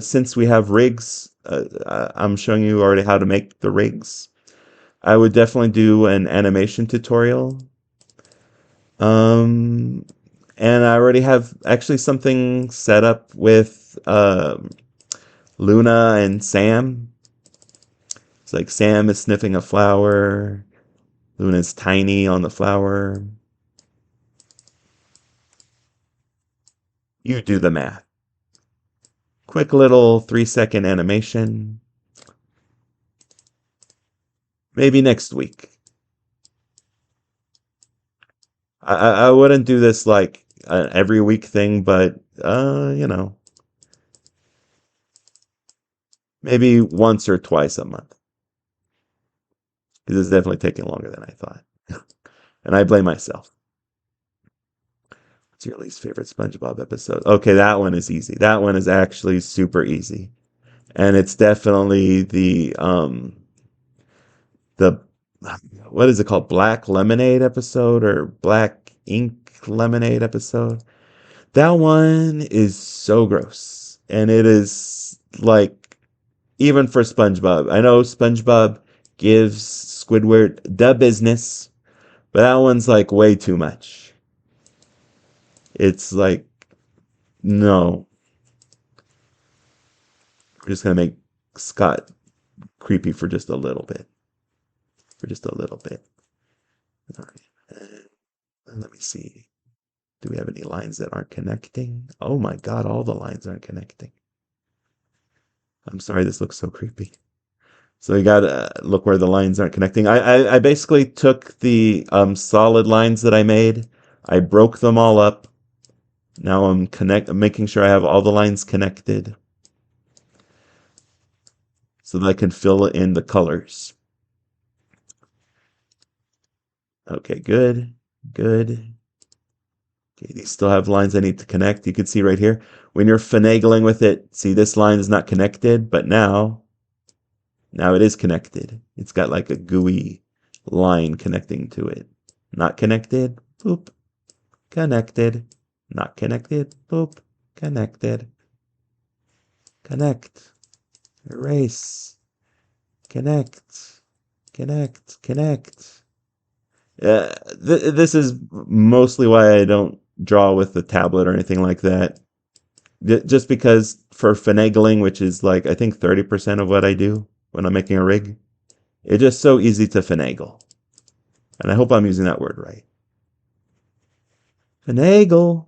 since we have rigs, I'm showing you already how to make the rigs. I would definitely do an animation tutorial. Um, and I already have actually something set up with Luna and Sam. It's like Sam is sniffing a flower. Luna's tiny on the flower. You do the math. Quick little 3-second animation. Maybe next week. I wouldn't do this like an every week thing, but maybe once or twice a month. Because it's definitely taking longer than I thought. And I blame myself. What's your least favorite SpongeBob episode? Okay, that one is easy. That one is actually super easy. And it's definitely the what is it called? Black Lemonade episode or Black Ink Lemonade episode? That one is so gross. And it is like even for SpongeBob. I know SpongeBob gives Squidward the business, but that one's like way too much. It's like, no, we're just gonna make Scott creepy for just a little bit. For just a little bit. All right. Let me see. Do we have any lines that aren't connecting? Oh my God, all the lines aren't connecting. I'm sorry, this looks so creepy. So you gotta look where the lines aren't connecting. I basically took the solid lines that I made. I broke them all up. Now I'm making sure I have all the lines connected so that I can fill in the colors. Okay, good, good. Okay, these still have lines I need to connect. You can see right here, when you're finagling with it, see this line is not connected, but now it is connected. It's got like a gooey line connecting to it. Not connected, boop, connected. Not connected, boop, connected. Connect, erase, connect, connect. This is mostly why I don't draw with the tablet or anything like that. Just because for finagling, which is like I think 30% of what I do when I'm making a rig, it's just so easy to finagle. And I hope I'm using that word right. Finagle.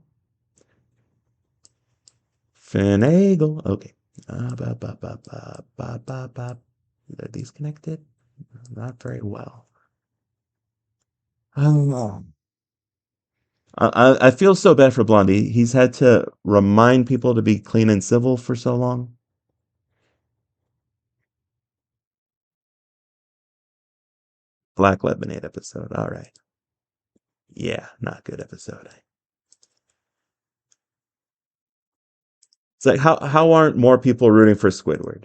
Finagle. Okay. Are these connected? Not very well. Oh. I feel so bad for Blondie. He's had to remind people to be clean and civil for so long. Black Lemonade episode. All right. Yeah, not good episode. It's like how aren't more people rooting for Squidward?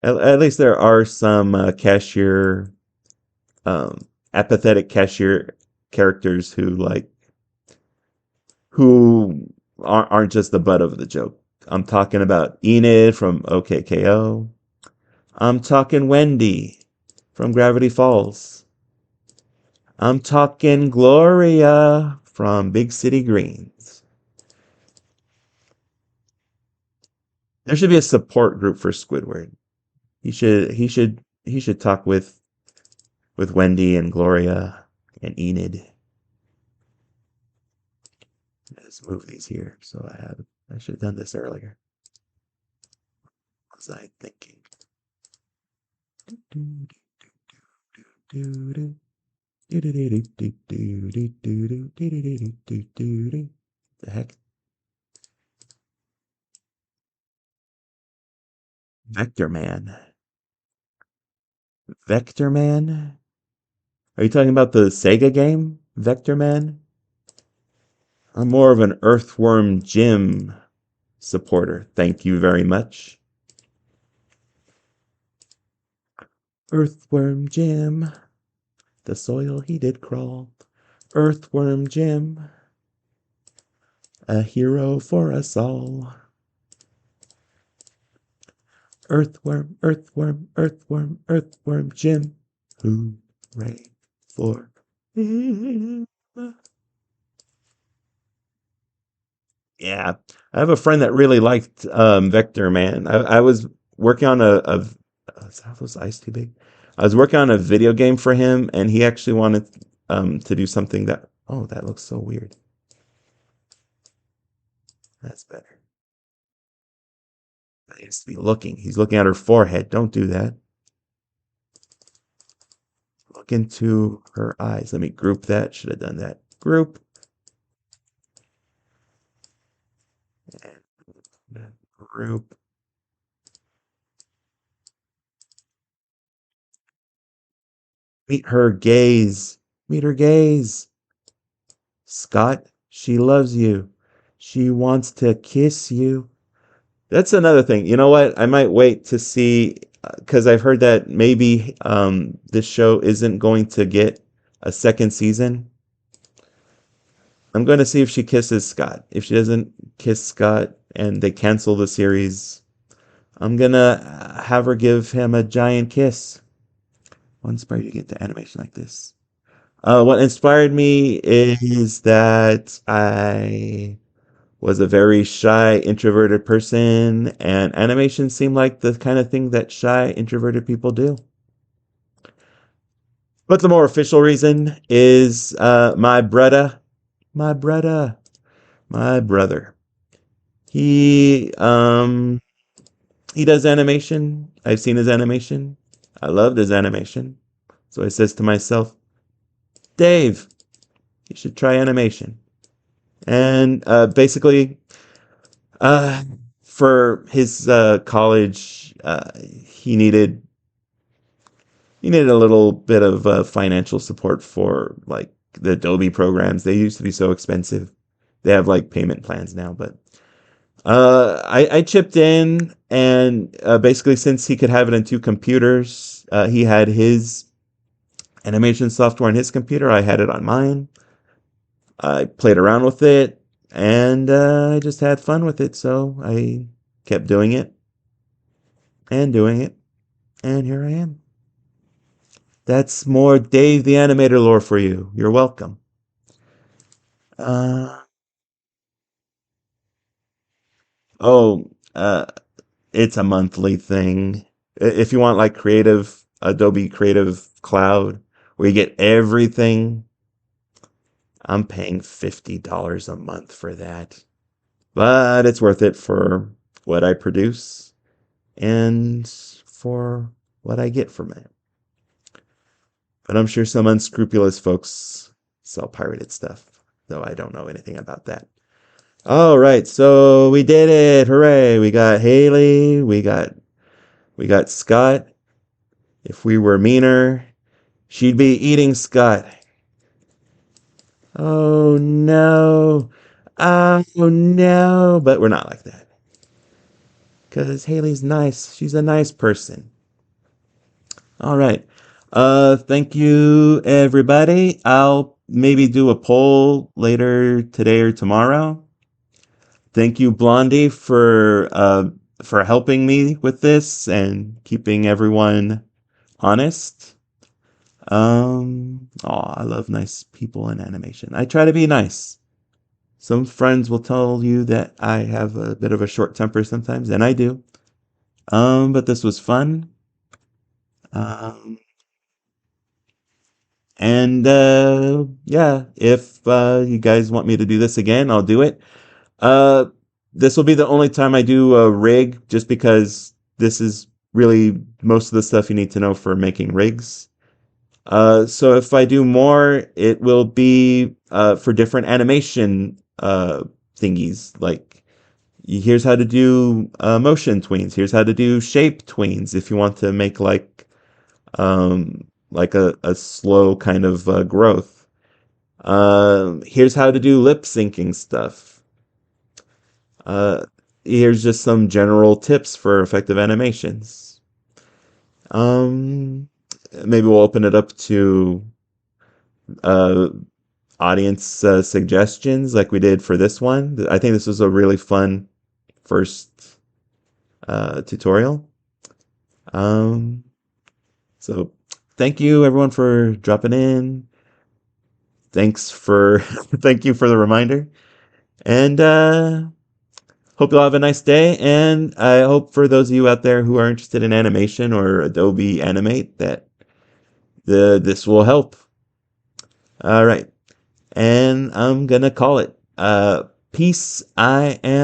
At least there are some cashier, apathetic cashier characters who aren't just the butt of the joke. I'm talking about Enid from OKKO. I'm talking Wendy from Gravity Falls. I'm talking Gloria from Big City Greens. There should be a support group for Squidward. He should talk with Wendy and Gloria and Enid. Let's move these here. So I should have done this earlier. What was I thinking? The heck? Vector Man. Vector Man? Are you talking about the Sega game? Vector Man? I'm more of an Earthworm Jim supporter. Thank you very much. Earthworm Jim, the soil he did crawl. Earthworm Jim, a hero for us all. Earthworm, earthworm, earthworm, earthworm Jim. Hooray for him. Yeah, I have a friend that really liked Vector Man. I was working on was Ice too big? I was working on a video game for him, and he actually wanted to do something that. Oh, that looks so weird. That's better. He has to be looking. He's looking at her forehead. Don't do that. Look into her eyes. Let me group that. Should have done that. Group. And group. Meet her gaze. Meet her gaze. Scott, she loves you. She wants to kiss you. That's another thing. You know what? I might wait to see because I've heard that maybe this show isn't going to get a second season. I'm going to see if she kisses Scott. If she doesn't kiss Scott and they cancel the series, I'm going to have her give him a giant kiss. What inspired you to get to animation like this? What inspired me is that I was a very shy, introverted person, and animation seemed like the kind of thing that shy, introverted people do. But the more official reason is my brother, my brother. He um he does animation. I've seen his animation. I loved his animation. So I says to myself, Dave, you should try animation. And basically, uh, for his college, he needed a little bit of financial support for like the Adobe programs. They used to be so expensive. They have like payment plans now, but I chipped in, and basically, since he could have it in two computers, he had his animation software on his computer. I had it on mine. I played around with it, and I just had fun with it. So I kept doing it, and here I am. That's more Dave the Animator lore for you. You're welcome. Uh, oh, uh, it's a monthly thing. If you want like Adobe Creative Cloud, where you get everything, I'm paying $50 a month for that. But it's worth it for what I produce and for what I get from it. But I'm sure some unscrupulous folks sell pirated stuff, though I don't know anything about that. All right, so we did it. Hooray. We got Hailey, we got Scott. If we were meaner, she'd be eating Scott. Oh no. Oh no. But we're not like that. Because Hailey's nice. She's a nice person. All right. Thank you, everybody. I'll maybe do a poll later today or tomorrow. Thank you, Blondie, for helping me with this and keeping everyone honest. I love nice people in animation. I try to be nice. Some friends will tell you that I have a bit of a short temper sometimes, and I do. But this was fun. Um, and yeah, if you guys want me to do this again, I'll do it. Uh, this will be the only time I do a rig, just because this is really most of the stuff you need to know for making rigs. So if I do more, it will be for different animation thingies. Like here's how to do motion tweens. Here's how to do shape tweens if you want to make like a slow kind of growth. Here's how to do lip syncing stuff. Uh, Here's just some general tips for effective animations. Um, Maybe we'll open it up to uh, audience suggestions like we did for this one. I think this was a really fun first tutorial. Um, so thank you everyone for dropping in. Thanks for thank you for the reminder. And hope you'll have a nice day. And I hope for those of you out there who are interested in animation or Adobe Animate that this will help. All right. And I'm gonna call it. Peace. I am